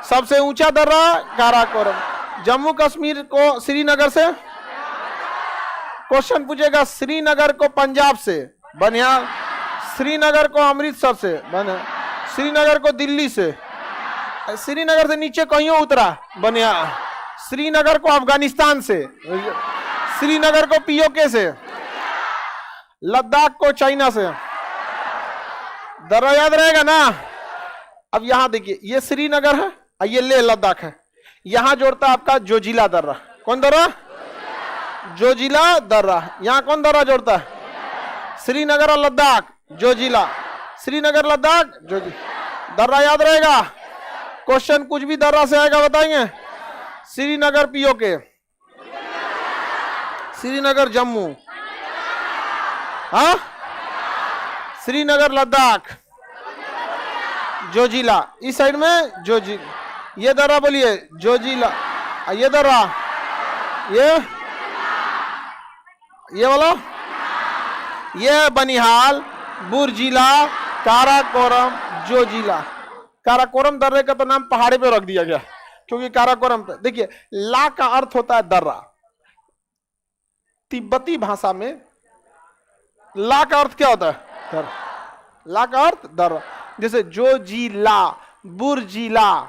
सबसे ऊंचा दर्रा काराकोरम। जम्मू कश्मीर को श्रीनगर से, क्वेश्चन पूछेगा श्रीनगर को पंजाब से बनिहाल, श्रीनगर को अमृतसर से बनिहाल, श्रीनगर को दिल्ली से, श्रीनगर से नीचे कहीं उतरा बनिहाल, श्रीनगर को अफगानिस्तान से, श्रीनगर को पीओके से, लद्दाख को चाइना से। दर्रा याद रहेगा ना? अब यहां देखिए, ये श्रीनगर है, ये ले लद्दाख है, यहां जोड़ता है आपका जोजिला दर्रा। कौन दर्रा? जोजिला दर्रा। यहां कौन दर्रा जोड़ता है? श्रीनगर और लद्दाख, जोजिला, श्रीनगर लद्दाख जोजिला दर्रा, याद रहेगा। क्वेश्चन कुछ भी दर्रा से आएगा बताएंगे। श्रीनगर पीओके, श्रीनगर जम्मू, हाँ, श्रीनगर लद्दाख, जोजिला, इस साइड में जोजिला, ये दर्रा बोलिए जोजिला, ये दर्रा, ये वाला, ये बनिहाल, बुर्जिला, काराकोरम, जोजिला। काराकोरम दर्रे का तो नाम पहाड़ी पे रख दिया गया क्योंकि काराकोरम पे, देखिए ला का अर्थ होता है दर्रा। तिब्बती भाषा में ला का अर्थ क्या होता है? दर। ला का अर्थ दर। जैसे जो जीला, बुर्जीला,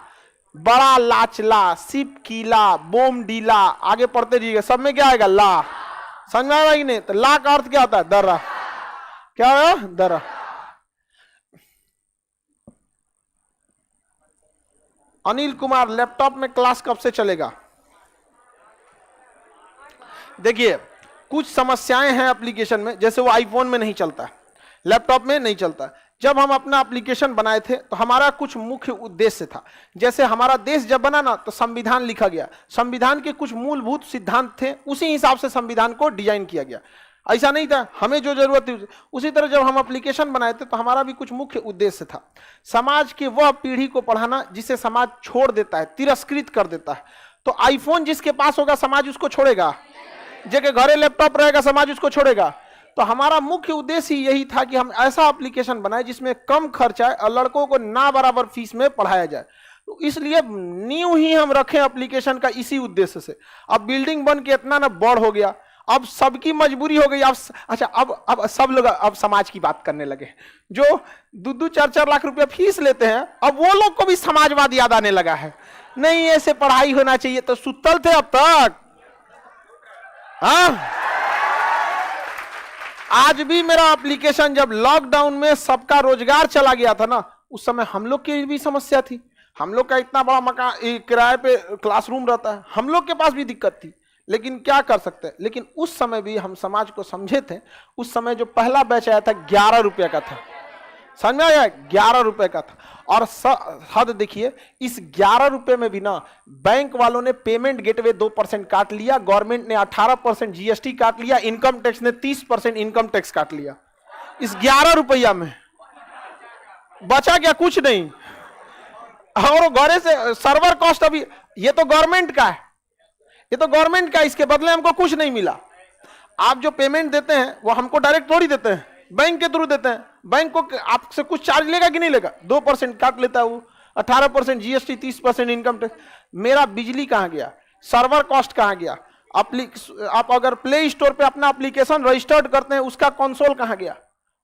बड़ा लाचला, सिप कीला, बोम डीला, आगे पढ़ते जाइएगा, सब में क्या आएगा? ला। समझ में आएगा कि नहीं? तो ला का अर्थ क्या होता है? दर्रा। क्या है? दर्रा। अनिल कुमार, लैपटॉप में क्लास कब से चलेगा? देखिए, कुछ समस्याएं हैं एप्लीकेशन में, जैसे वो आईफोन में नहीं चलता है, लैपटॉप में नहीं चलता। जब हम अपना एप्लीकेशन बनाए थे तो हमारा कुछ मुख्य उद्देश्य था। जैसे हमारा देश जब बना ना, तो संविधान लिखा गया, संविधान के कुछ मूलभूत सिद्धांत थे, उसी हिसाब से संविधान को डिजाइन किया गया। ऐसा नहीं था हमें जो जरूरत थी। उसी तरह जब हम एप्लीकेशन बनाए थे तो हमारा भी कुछ मुख्य उद्देश्य था, समाज के वह पीढ़ी को पढ़ाना जिसे समाज छोड़ देता है, तिरस्कृत कर देता है। तो आईफोन जिसके पास होगा समाज उसको छोड़ेगा, जेके घरे लैपटॉप रहेगा समाज उसको छोड़ेगा। तो हमारा मुख्य उद्देश्य यही था कि हम ऐसा एप्लीकेशन बनाए जिसमें कम खर्च आए और लड़कों को ना बराबर फीस में पढ़ाया जाए। तो इसलिए न्यू ही हम रखें एप्लीकेशन का इसी उद्देश्य से। अब बिल्डिंग बन के इतना ना बड़ हो गया, अब सबकी मजबूरी हो गई। अब अच्छा, अब सब लोग अब समाज की बात करने लगे। जो 2-2, 4-4 लाख रुपया फीस लेते हैं, अब वो लोग को भी समाजवाद याद आने लगा है। नहीं, ऐसे पढ़ाई होना चाहिए। तो सुतल थे अब तक। हाँ, आज भी मेरा एप्लीकेशन जब लॉकडाउन में सबका रोजगार चला गया था ना, उस समय हम लोग की भी समस्या थी। हम लोग का इतना बड़ा मकान, किराए पे क्लासरूम रहता है, हम लोग के पास भी दिक्कत थी। लेकिन क्या कर सकते हैं। लेकिन उस समय भी हम समाज को समझे थे। उस समय जो पहला बैच आया था 11 रुपए का था, समझ में आया? 11 रुपए का था। और हद देखिए, इस 11 रुपए में भी ना बैंक वालों ने पेमेंट गेटवे 2% काट लिया, गवर्नमेंट ने 18% जीएसटी काट लिया, इनकम टैक्स ने 30% इनकम टैक्स काट लिया। इस 11 रुपया में बचा क्या? कुछ नहीं। और घरे से सर्वर कॉस्ट, अभी ये तो गवर्नमेंट का है, ये तो गवर्नमेंट का, इसके बदले हमको कुछ नहीं मिला। आप जो पेमेंट देते हैं वो हमको डायरेक्ट थोड़ी देते हैं, बैंक के थ्रू देते हैं। बैंक को आपसे कुछ चार्ज लेगा कि नहीं लेगा? 2% काट लेता है वो, 18% जीएसटी, 30% इनकम टैक्स। मेरा बिजली कहां गया? सर्वर कॉस्ट कहां गया? आप अगर प्ले स्टोर पे अपना एप्लीकेशन रजिस्टर्ड करते हैं, उसका कंसोल कहां गया?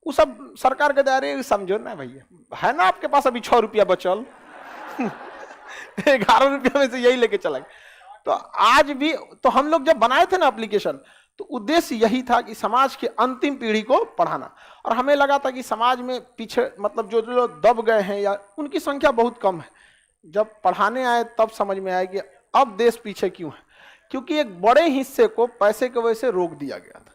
वो सब सरकार के दायरे। समझो ना भैया, है ना आपके पास अभी 6 रुपया बचल 11 रुपया में से यही लेके चला गया। तो आज भी तो हम लोग जब बनाए थे ना एप्लीकेशन, तो उद्देश्य यही था कि समाज के अंतिम पीढ़ी को पढ़ाना। और हमें लगा था कि समाज में पीछे, मतलब जो लोग दब गए हैं या उनकी संख्या बहुत कम है। जब पढ़ाने आए तब समझ में आया कि अब देश पीछे क्यों है, क्योंकि एक बड़े हिस्से को पैसे की वजह से रोक दिया गया था।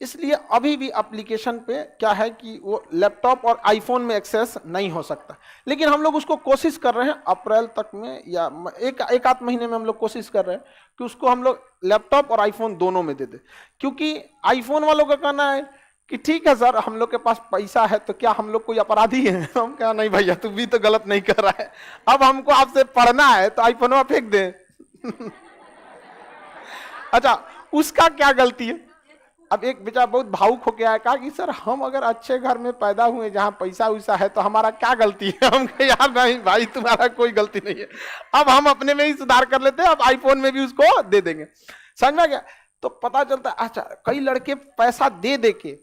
इसलिए अभी भी एप्लीकेशन पे क्या है कि वो लैपटॉप और आईफोन में एक्सेस नहीं हो सकता। लेकिन हम लोग उसको कोशिश कर रहे हैं, अप्रैल तक में या एक आध महीने में हम लोग कोशिश कर रहे हैं कि उसको हम लोग लैपटॉप और आईफोन दोनों में दे दे। क्योंकि आईफोन वालों का कहना है कि ठीक है सर, हम लोग के पास पैसा है, तो क्या हम लोग कोई अपराधी है? हम कहा नहीं भैया, तू भी तो गलत नहीं कर रहा है। अब हमको आपसे पढ़ना है तो आईफोन फेंक दे अच्छा, उसका क्या गलती है? अब एक बेचारा बहुत भावुक होकर आया, कहा कि सर हम अगर अच्छे घर में पैदा हुए जहां पैसा वैसा है तो हमारा क्या गलती है? हम कहे यार नहीं भाई, तुम्हारा कोई गलती नहीं है, अब हम अपने में ही सुधार कर लेते हैं, अब आईफोन में भी उसको दे देंगे। समझ में गया? तो पता चलता है अच्छा, कई लड़के पैसा दे दे के,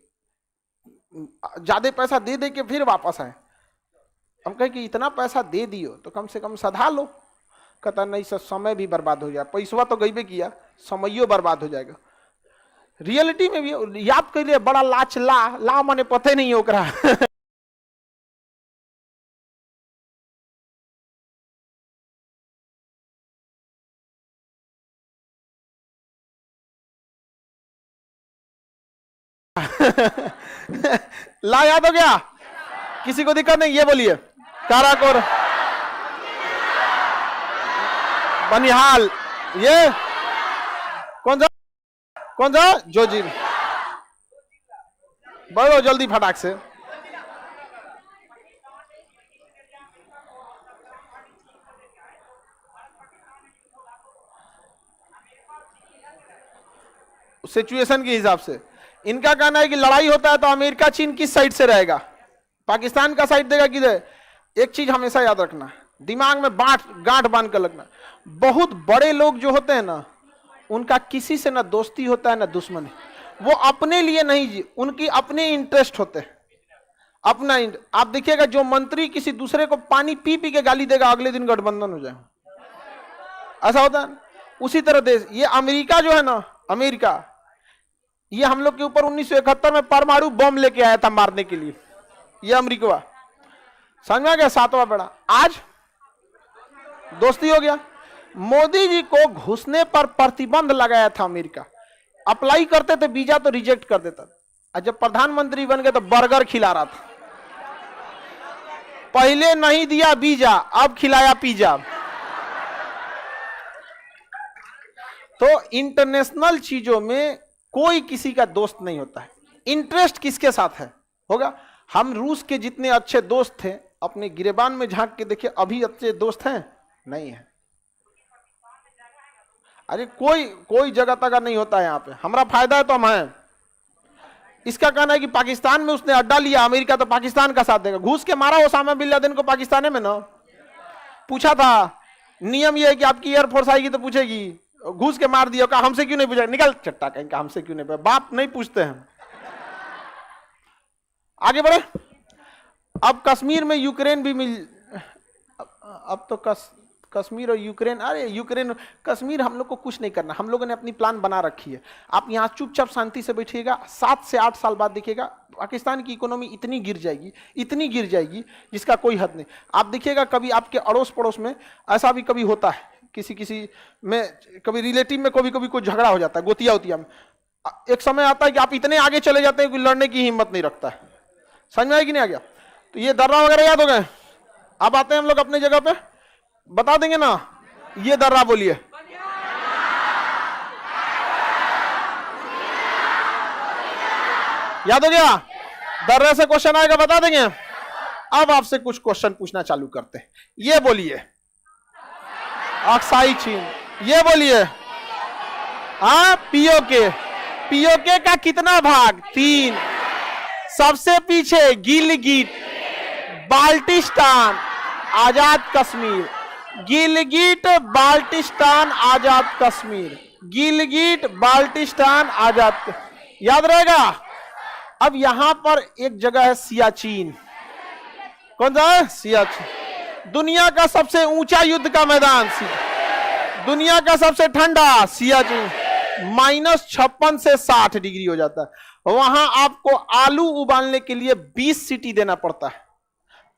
ज्यादा पैसा दे दे के फिर वापस आए। हम कहे कि इतना पैसा दे दियो तो कम से कम सधा लो। कहता नहीं सर, समय भी बर्बाद हो जाए, पैसा तो गई किया, समयो बर्बाद हो जाएगा। रियलिटी में भी याद कर लिया, बड़ा लाच ला माने पते नहीं ओकरा ला याद हो गया? किसी को दिक्कत नहीं? ये बोलिए। काराकोर, बनिहाल, ये कौन सा जो जी, बढ़ो जल्दी फटाक से। सिचुएशन के हिसाब से इनका कहना है कि लड़ाई होता है तो अमेरिका चीन किस साइड से रहेगा? पाकिस्तान का साइड देगा किधर? एक चीज हमेशा याद रखना, दिमाग में गांठ बांध कर लगना, बहुत बड़े लोग जो होते हैं ना, उनका किसी से ना दोस्ती होता है ना दुश्मनी। वो अपने लिए नहीं जी, उनकी अपने इंटरेस्ट होते हैं, अपना आप देखिएगा जो मंत्री किसी दूसरे को पानी पी पी के गाली देगा, अगले दिन गठबंधन हो जाए, ऐसा होता है। उसी तरह देश, ये अमेरिका जो है ना, अमेरिका ये हम लोग के ऊपर 1971 में परमाणु बम लेके आया था मारने के लिए, ये अमेरिका, समझ में आ गया, 7वां बड़ा। आज दोस्ती हो गया। मोदी जी को घुसने पर प्रतिबंध लगाया था अमेरिका, अप्लाई करते थे वीजा तो रिजेक्ट कर देता, और जब प्रधानमंत्री बन गए तो बर्गर खिला रहा था। पहले नहीं दिया वीजा, अब खिलाया पिज्जा। तो इंटरनेशनल चीजों में कोई किसी का दोस्त नहीं होता है, इंटरेस्ट किसके साथ है होगा। हम रूस के जितने अच्छे दोस्त थे, अपने गिरेबान में झांक के देखिए, अभी अच्छे दोस्त हैं नहीं है। अरे कोई जगह तक नहीं होता है यहाँ पे, हमारा फायदा है तो हम हैं। इसका कहना है कि पाकिस्तान में उसने अड्डा लिया, अमेरिका तो पाकिस्तान का साथ देगा। घूस के मारा ओसामा बिन लादेन को पाकिस्तान में ना, पूछा था, नियम यह है कि आपकी एयरफोर्स आएगी तो पूछेगी, घूस के मार दिया, कहा हमसे क्यों नहीं पूछा, निकल चट्टा कहीं का, हमसे क्यों नहीं, बाप नहीं पूछते हैं। आगे बढ़े। अब कश्मीर में यूक्रेन भी मिल, अब तो कश्मीर और यूक्रेन, अरे यूक्रेन कश्मीर हम लोग को कुछ नहीं करना, हम लोगों ने अपनी प्लान बना रखी है। आप यहाँ चुपचाप शांति से बैठिएगा, 7 से 8 साल बाद देखिएगा पाकिस्तान की इकोनॉमी इतनी गिर जाएगी जिसका कोई हद नहीं। आप देखिएगा कभी आपके अड़ोस पड़ोस में ऐसा भी कभी होता है, किसी में कभी रिलेटिव में कभी कोई झगड़ा हो जाता है, गोतिया उतिया में, एक समय आता है कि आप इतने आगे चले जाते हैं कि लड़ने की हिम्मत नहीं रखता है। समझ में आया कि नहीं आ गया। तो ये दर्रा वगैरह याद हो गए। अब आते हैं हम लोग अपने जगह पे, बता देंगे ना, ये दर्रा बोलिए, याद हो गया। दर्रे से क्वेश्चन आएगा, बता देंगे। अब आपसे कुछ क्वेश्चन पूछना चालू करते हैं। ये बोलिए अक्साई चीन, ये बोलिए हाँ, पीओके का कितना भाग, 3। सबसे पीछे गिलगिट बाल्टिस्तान आजाद कश्मीर, गिलगिट बाल्टिस्तान आजाद कश्मीर, गिलगिट बाल्टिस्तान आजाद, याद रहेगा। अब यहां पर एक जगह है सियाचिन, कौन सा है, सियाचिन। दुनिया का सबसे ऊंचा युद्ध का मैदान, दुनिया का सबसे ठंडा सियाचिन, -56 से 60 डिग्री हो जाता है। वहां आपको आलू उबालने के लिए 20 सीटी देना पड़ता है,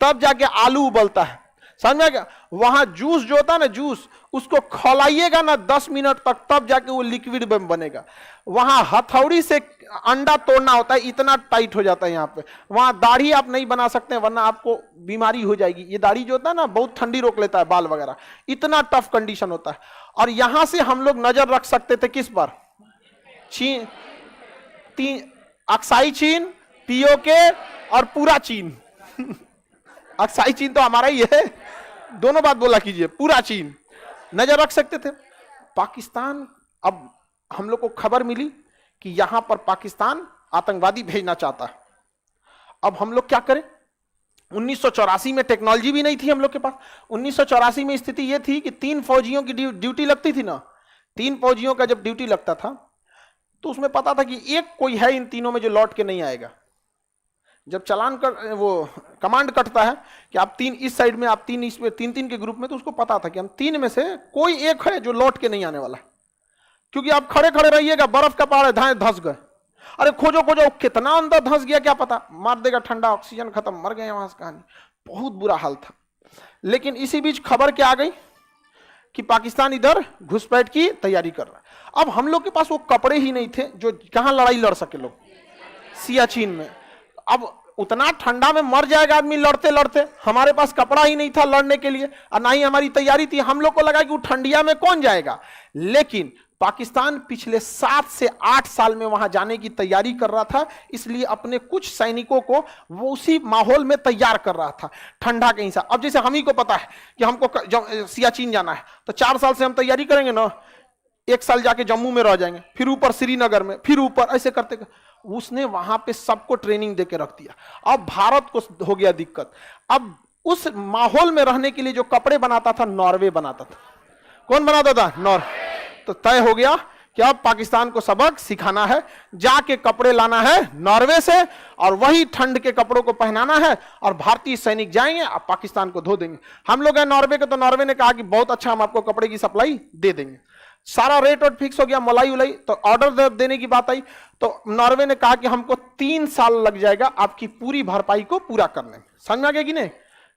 तब जाके आलू उबलता है। समझ में क्या। वहां जूस जो होता है ना, जूस उसको खौलाइएगा ना 10 मिनट तक, तब जाके वो लिक्विड में बनेगा। वहां हथौड़ी से अंडा तोड़ना होता है, इतना टाइट हो जाता है यहाँ पे। वहां दाढ़ी आप नहीं बना सकते, वरना आपको बीमारी हो जाएगी। ये दाढ़ी जो होता है ना, बहुत ठंडी रोक लेता है, बाल वगैरह, इतना टफ कंडीशन होता है। और यहां से हम लोग नजर रख सकते थे किस पर, चीन, अक्साई चीन, पीओके और पूरा चीन। अक्साई चीन तो हमारा ही है, दोनों बात बोला कीजिए, पूरा चीन नजर रख सकते थे। पाकिस्तान, अब हम लोग को खबर मिली कि यहां पर पाकिस्तान आतंकवादी भेजना चाहता है। अब हम लोग क्या करें। 1984 में टेक्नोलॉजी भी नहीं थी हम लोग के पास। 1984 में स्थिति यह थी कि 3 फौजियों की ड्यूटी लगती थी ना, 3 फौजियों का जब ड्यूटी लगता था तो उसमें पता था कि एक कोई है इन तीनों में जो लौट के नहीं आएगा। जब चलान कर वो कमांड कटता है कि आप 3 इस साइड में, आप 3 इसमें, 3-3 के ग्रुप में, तो उसको पता था कि हम 3 में से कोई एक है जो लौट के नहीं आने वाला। क्योंकि आप खड़े खड़े रहिएगा, बर्फ का पहाड़ है, धाए धंस गए, अरे खोजो कितना अंदर धंस गया क्या पता, मार देगा ठंडा, ऑक्सीजन खत्म, मर गए वहां से। कहानी बहुत बुरा हाल था। लेकिन इसी बीच खबर क्या आ गई कि पाकिस्तान इधर घुसपैठ की तैयारी कर रहा है। अब हम लोग के पास वो कपड़े ही नहीं थे जो कहां लड़ाई लड़ सके लोग, सियाचिन में। अब उतना ठंडा में मर जाएगा आदमी लड़ते लड़ते, हमारे पास कपड़ा ही नहीं था लड़ने के लिए, और ना ही हमारी तैयारी थी। हम लोग को लगा कि वो ठंडिया में कौन जाएगा। लेकिन पाकिस्तान पिछले 7 से 8 साल में वहां जाने की तैयारी कर रहा था, इसलिए अपने कुछ सैनिकों को वो उसी माहौल में तैयार कर रहा था, ठंडा के हिसाब। अब जैसे हम ही को पता है कि हमको सियाचिन जाना है, तो 4 साल से हम तैयारी करेंगे ना, 1 साल जाके जम्मू में रह जाएंगे, फिर ऊपर श्रीनगर में, फिर ऊपर, ऐसे करते उसने वहां पे सबको ट्रेनिंग देके रख दिया। अब भारत को हो गया दिक्कत। अब उस माहौल में रहने के लिए जो कपड़े बनाता था, नॉर्वे बनाता था। कौन बनाता था? नॉर्वे। तो तय हो गया कि अब पाकिस्तान को सबक सिखाना है, जाके कपड़े लाना है नॉर्वे से और वही ठंड के कपड़ों को पहनाना है और भारतीय सैनिक जाएंगे और पाकिस्तान को धो देंगे। हम लोग हैं नॉर्वे के, तो नॉर्वे ने कहा कि बहुत अच्छा, हम आपको कपड़े की सप्लाई दे देंगे। सारा रेट और फिक्स हो गया, मलाई उलाई, तो ऑर्डर देने की बात आई तो नॉर्वे ने कहा कि हमको 3 साल लग जाएगा आपकी पूरी भरपाई को पूरा करने में। समझ में आ गया कि नहीं,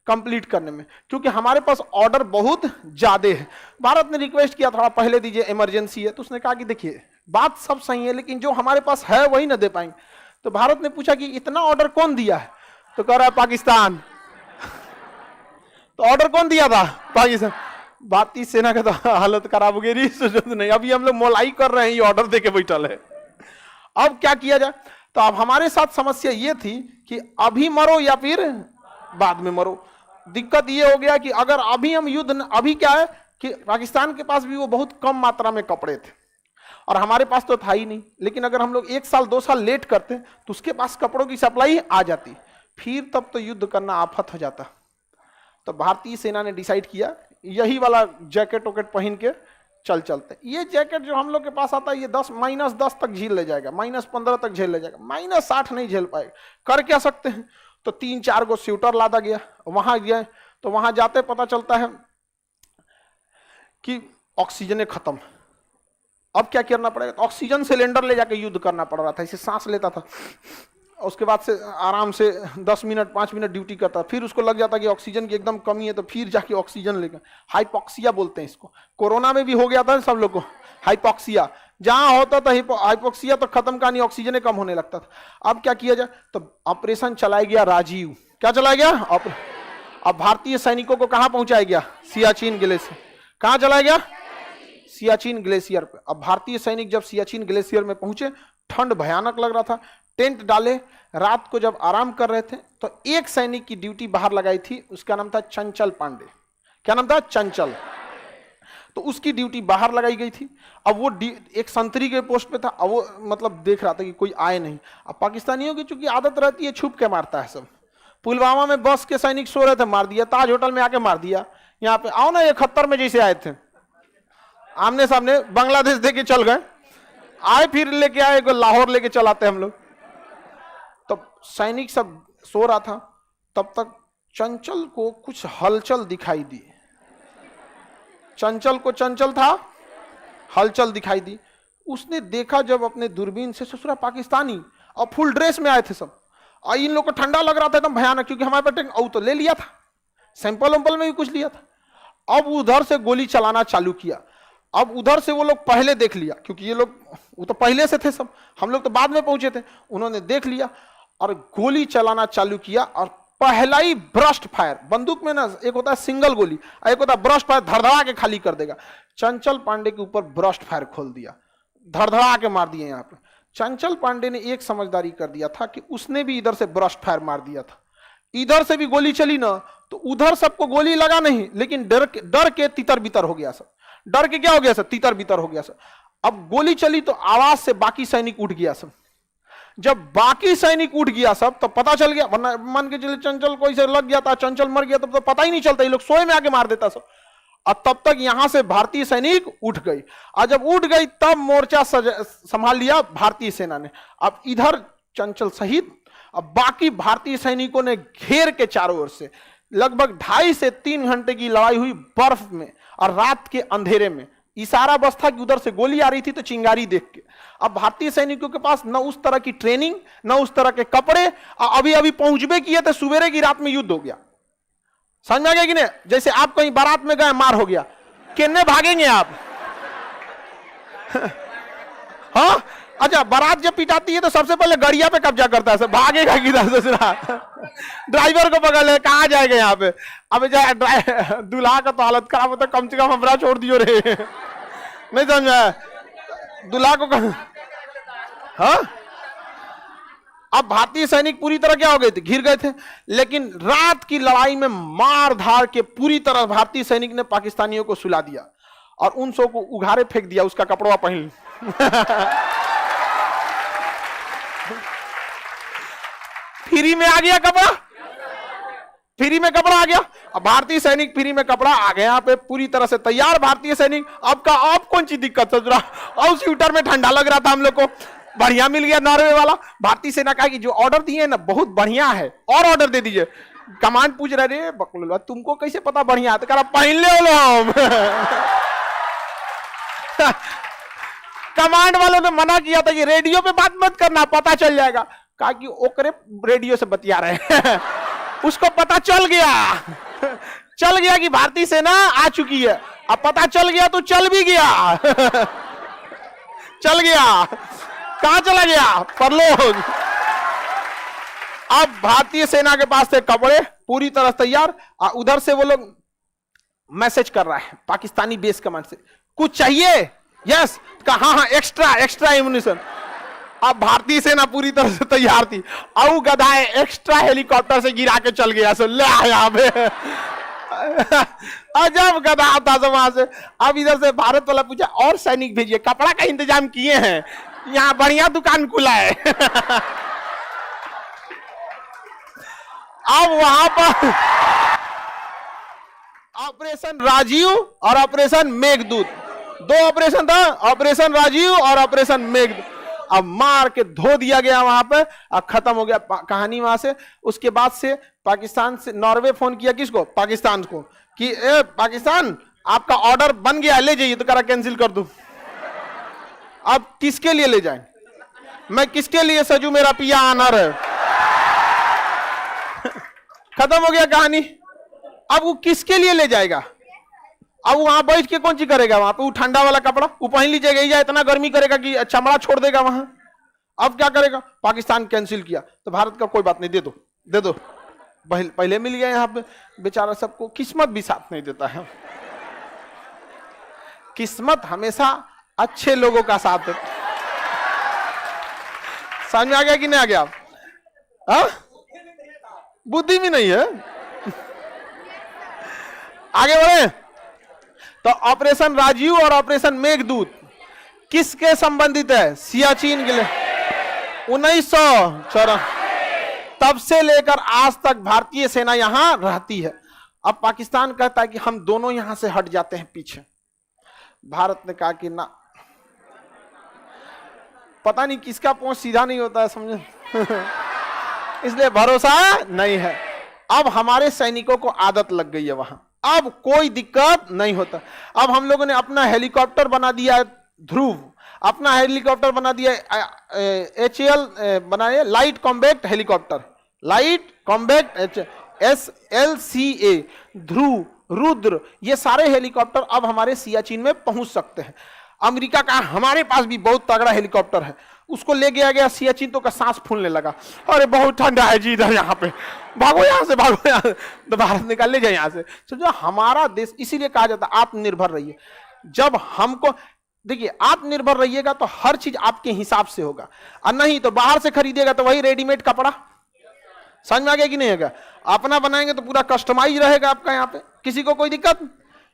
कंप्लीट करने में, क्योंकि हमारे पास ऑर्डर बहुत ज्यादा है। भारत ने रिक्वेस्ट किया थोड़ा पहले दीजिए, इमरजेंसी है, तो उसने कहा कि देखिए बात सब सही है लेकिन जो हमारे पास है वही ना दे पाएंगे। तो भारत ने पूछा कि इतना ऑर्डर कौन दिया है, तो कह रहा है पाकिस्तान। तो ऑर्डर कौन दिया था, पाकिस्तान। भारतीय सेना का तो हालत खराब हो गई, नहीं अभी हम लोग मोलाई कर रहे हैं, ये ऑर्डर देके बैठल है। अब क्या किया जाए, तो अब हमारे साथ समस्या ये थी कि अभी मरो या फिर बाद में मरो। दिक्कत ये हो गया कि अगर अभी हम युद्ध, अभी क्या है कि पाकिस्तान के पास भी वो बहुत कम मात्रा में कपड़े थे और हमारे पास तो था ही नहीं, लेकिन अगर हम लोग 1 साल 2 साल लेट करते तो उसके पास कपड़ों की सप्लाई आ जाती, फिर तब तो युद्ध करना आफत हो जाता। तो भारतीय सेना ने डिसाइड किया यही वाला जैकेट वैकेट पहन के चलते। ये जैकेट जो हम लोग के पास आता है ये -10 तक झेल ले जाएगा, -15 तक झेल ले जाएगा, -60 नहीं झेल पाएगा। कर क्या सकते हैं, तो 3-4 गो स्वेटर लादा गया। वहां गए तो वहां जाते पता चलता है कि ऑक्सीजन खत्म। अब क्या करना पड़ेगा, तो ऑक्सीजन सिलेंडर ले जाके युद्ध करना पड़ रहा था, इसे सांस लेता था, उसके बाद से आराम से 10 मिनट 5 मिनट ड्यूटी करता, फिर उसको लग जाता कि ऑक्सीजन की एकदम कमी है, तो फिर जाके ऑक्सीजन लेकर, हाइपोक्सिया बोलते हैं इसको। कोरोना में भी हो गया था सब लोग को हाइपोक्सिया, जहां होता था हाइपोक्सिया तो खत्म कहानी, ऑक्सीजन कम होने लगता था। अब क्या किया जाए, तो ऑपरेशन चलाया गया राजीव। क्या चलाया गया, अब भारतीय सैनिकों को कहां पहुंचाया गया, सियाचिन ग्लेशियर। कहां चलाया गया, सियाचिन ग्लेशियर पे। अब भारतीय सैनिक जब सियाचिन ग्लेशियर में पहुंचे, ठंड भयानक लग रहा था, टेंट डाले, रात को जब आराम कर रहे थे तो एक सैनिक की ड्यूटी बाहर लगाई थी, उसका नाम था चंचल पांडे। क्या नाम था, चंचल। तो उसकी ड्यूटी बाहर लगाई गई थी। अब वो एक संतरी के पोस्ट पे था, अब वो मतलब देख रहा था कि कोई आए नहीं। अब पाकिस्तानियों की चूंकि आदत रहती है छुप के मारता है सब। पुलवामा में बस के सैनिक सो रहे थे, मार दिया। ताज होटल में आके मार दिया। यहाँ पे आओ ना, 71 में जैसे आए थे, आमने सामने बांग्लादेश देके चल गए, आए फिर लेके आए, लाहौर लेके चलाते हम लोग। तब सैनिक सब सो रहा था, तब तक चंचल को कुछ हलचल दिखाई दी। चंचल को चंचल था, हलचल दिखाई दी। उसने देखा जब अपने दूरबीन से, ससुरा पाकिस्तानी और फुल ड्रेस में आए थे सब, और इन लोग को ठंडा लग रहा था एकदम भयानक, क्योंकि हमारे पास तो ले लिया था, सैंपल वैंपल में भी कुछ लिया था। अब उधर से गोली चलाना चालू किया। अब उधर से वो लोग पहले देख लिया, क्योंकि ये लोग वो तो पहले से थे सब, हम लोग तो बाद में पहुंचे थे। उन्होंने देख लिया और गोली चलाना चालू किया, और पहला ही ब्रस्ट फायर, बंदूक में ना एक होता है सिंगल गोली, एक होता है ब्रस्ट फायर, धड़धड़ा के खाली कर देगा। चंचल पांडे के ऊपर ब्रस्ट फायर खोल दिया, धड़धड़ा के मार दिए। यहाँ पे चंचल पांडे ने एक समझदारी कर दिया था कि उसने भी इधर से ब्रस्ट फायर मार दिया था। इधर से भी गोली चली ना, तो उधर सबको गोली लगा नहीं, लेकिन डर के तितर बितर हो गया सब। डर के क्या हो गया सर, तितर बितर हो गया सर। अब गोली चली तो आवाज से बाकी सैनिक उठ गया सब। जब बाकी सैनिक उठ गया सब, तो पता चल गया, वरना मान के चले चंचल कोई से लग गया था, चंचल मर गया, तब तो पता ही नहीं चलता, ये लोग सोए में आके मार देता सब। और तब तक यहां से भारतीय सैनिक उठ गई, और जब उठ गई तब मोर्चा संभाल लिया भारतीय सेना ने। अब इधर चंचल शहीद, अब बाकी भारतीय सैनिकों ने घेर के चारों ओर से लगभग 2.5 से 3 घंटे की लड़ाई हुई बर्फ में और रात के अंधेरे में। इशारा बस था कि उधर से गोली आ रही थी तो चिंगारी देख के। अब भारतीय सैनिकों के पास न उस तरह की ट्रेनिंग, न उस तरह के कपड़े, अभी अभी पहुंचबे किए थे, सुबेरे की रात में युद्ध हो गया। समझ में आ गया कि नहीं, जैसे आप कहीं बारात में गए, मार हो गया, कितने भागेंगे आप? हाँ, अच्छा, बारात जब पिटाती है तो सबसे पहले गड़िया पे कब्जा करता है, सब भागेगा किधर से? ड्राइवर को पकड़ ले, कहाँ जाएगा यहाँ पे? अब दूल्हा का तो हालत खराब होता, कम से कम हमरा छोड़ दियो रे। नहीं समझा, दूल्हा को हाँ। अब भारतीय सैनिक पूरी तरह क्या हो गए थे, घिर गए थे। लेकिन रात की लड़ाई में मार धार के पूरी तरह भारतीय सैनिक ने पाकिस्तानियों को सुला दिया और उन सौ को उघारे फेंक दिया, उसका कपड़ा पहन। फ्री में आ गया कपड़ा, फ्री में कपड़ा आ गया। अब भारतीय सैनिक फ्री में कपड़ा आ गया यहाँ पे पूरी तरह से तैयार भारतीय सैनिक। अब कौन सी दिक्कत है जरा। और स्वेटर में ठंडा लग रहा था हम लोग को, बढ़िया मिल गया नॉर्वे वाला। भारतीय सेना कहा कि जो ऑर्डर दिए ना बहुत बढ़िया है, और ऑर्डर दे दीजिए। कमांड पूछ रहे बकलोल तुमको कैसे पता बढ़िया है, तो कह रहा पहन ले लो हम। कमांड वालों ने मना किया था कि रेडियो पे बात मत करना, पता चल जाएगा। कहा कि ओकरे रेडियो से बतिया रहे हैं। उसको पता चल गया कि भारतीय सेना आ चुकी है। अब पता चल गया तो चल भी गया। चल गया, कहां चला गया, परलोक। अब भारतीय सेना के पास थे कपड़े पूरी तरह तैयार। उधर से वो लोग मैसेज कर रहा है पाकिस्तानी बेस कमांड से, कुछ चाहिए? यस, कहा हाँ एक्स्ट्रा एम्युनिशन। अब भारतीय सेना पूरी तरह से तैयार थी। अब गधाए एक्स्ट्रा हेलीकॉप्टर से गिरा के चल गया। सो ले आया अजब गधा था सब वहां से। अब इधर से भारत वाला पूछा और सैनिक भेजिए, कपड़ा का इंतजाम किए हैं, यहाँ बढ़िया दुकान खुला है। अब वहां पर ऑपरेशन राजीव और ऑपरेशन मेघदूत, दो ऑपरेशन था, ऑपरेशन राजीव और ऑपरेशन मेघदूत। अब मार के धो दिया गया वहां पे, अब खत्म हो गया कहानी वहां से। उसके बाद से पाकिस्तान से नॉर्वे फोन किया किसको, पाकिस्तान को, कि ए पाकिस्तान आपका ऑर्डर बन गया ले जाइए, तो करा कैंसिल कर दूं। अब किसके लिए ले जाए, मैं किसके लिए सजू, मेरा पिया आनर है। खत्म हो गया कहानी। अब वो किसके लिए ले जाएगा, अब वहां बैठ के कौन सी करेगा, वहां पे वो ठंडा वाला कपड़ा वो पहन लीजिएगा, इतना गर्मी करेगा कि चमड़ा छोड़ देगा वहां। अब क्या करेगा, पाकिस्तान कैंसिल किया तो भारत का कोई बात नहीं, दे दो पहले मिल गया। यहाँ पे बेचारा सबको किस्मत भी साथ नहीं देता है। किस्मत हमेशा अच्छे लोगों का साथ देता। समझ में आ गया कि नहीं आ गया? हाँ, बुद्धि भी नहीं है। आगे बढ़े तो ऑपरेशन राजीव और ऑपरेशन मेघदूत किसके संबंधित है, सियाचिन के लिए। 1954 तब से लेकर आज तक भारतीय सेना यहां रहती है। अब पाकिस्तान कहता है कि हम दोनों यहां से हट जाते हैं पीछे। भारत ने कहा कि ना, पता नहीं किसका पहुंच सीधा नहीं होता है, समझे। इसलिए भरोसा नहीं है। अब हमारे सैनिकों को आदत लग गई है वहां, अब कोई दिक्कत नहीं होता। अब हम लोगों ने अपना हेलीकॉप्टर बना दिया ध्रुव, अपना हेलीकॉप्टर बना दिया HAL बनाए, light combat helicopter, light combat SLCA, ध्रुव, रुद्र, ये सारे हेलीकॉप्टर अब हमारे सियाचिन में पहुंच सकते हैं। अमेरिका का हमारे पास भी बहुत तगड़ा हेलीकॉप्टर है, उसको ले गया सियाचिन तो का सांस फूलने लगा, अरे बहुत ठंडा है जी इधर, यहाँ पे भागो, यहाँ से भागो, यहाँ से। तो भारत ने कहा ले जाए यहाँ से। समझो हमारा देश, इसीलिए कहा जाता है आत्मनिर्भर रहिए। जब हमको देखिए आत्मनिर्भर रहिएगा तो हर चीज आपके हिसाब से होगा, और नहीं तो बाहर से खरीदेगा तो वही रेडीमेड कपड़ा। समझ में आ गया कि नहीं होगा? अपना बनाएंगे तो पूरा कस्टमाइज रहेगा आपका, यहाँ पे किसी को कोई दिक्कत।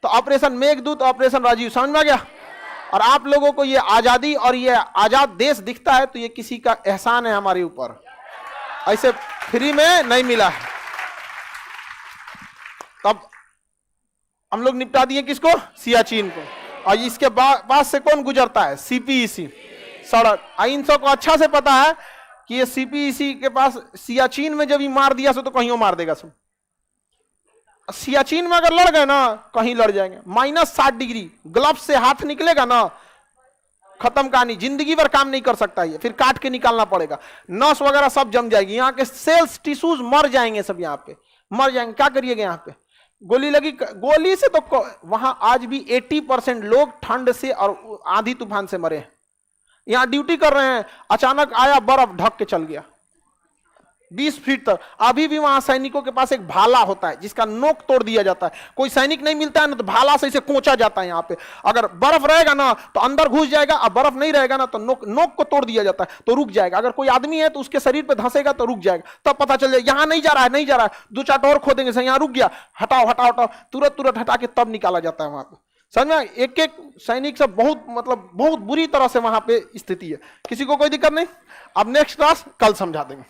तो ऑपरेशन मेघदूत, ऑपरेशन राजीव, समझ में आ गया। और आप लोगों को ये आजादी और ये आजाद देश दिखता है तो ये किसी का एहसान है हमारे ऊपर, ऐसे फ्री में नहीं मिला है। तब हम लोग निपटा दिए किसको, सियाचिन को। और इसके पास से कौन गुजरता है, CPEC सड़क। इन सबको अच्छा से पता है कि ये CPEC के पास सियाचिन में जब ही मार दिया सो तो कहीं मार देगा सो। सियाचिन में अगर लड़ गए ना, कहीं लड़ जाएंगे। -60 डिग्री, ग्लव्स से हाथ निकलेगा ना, खत्म कहानी, जिंदगी भर काम नहीं कर सकता ये, फिर काट के निकालना पड़ेगा, नस वगैरह सब जम जाएगी, यहाँ के सेल्स टिश्यूज मर जाएंगे, सब यहाँ पे मर जाएंगे। क्या करिएगा यहाँ पे, गोली लगी, गोली से तो वहां आज भी 80% लोग ठंड से और आंधी तूफान से मरे हैं। यहाँ ड्यूटी कर रहे हैं, अचानक आया बर्फ ढक के चल गया 20 फीट तक। अभी भी वहां सैनिकों के पास एक भाला होता है जिसका नोक तोड़ दिया जाता है। कोई सैनिक नहीं मिलता है ना तो भाला से इसे कोंचा जाता है। यहाँ पे अगर बर्फ रहेगा ना तो अंदर घुस जाएगा, और बर्फ नहीं रहेगा ना तो नोक को तोड़ दिया जाता है तो रुक जाएगा। अगर कोई आदमी है तो उसके शरीर पे धंसेगा तो रुक जाएगा, तब पता चल जाएगा यहाँ नहीं जा रहा है, नहीं जा रहा है, 2-4 और खोदेंगे से यहाँ रुक गया, हटाओ हटाओ हटाओ, तुरंत हटा के तब निकाला जाता है वहां पे। समझ में, एक सैनिक से बहुत मतलब बहुत बुरी तरह से वहां पे स्थिति है। किसी को कोई दिक्कत नहीं। अब नेक्स्ट क्लास कल समझा देंगे।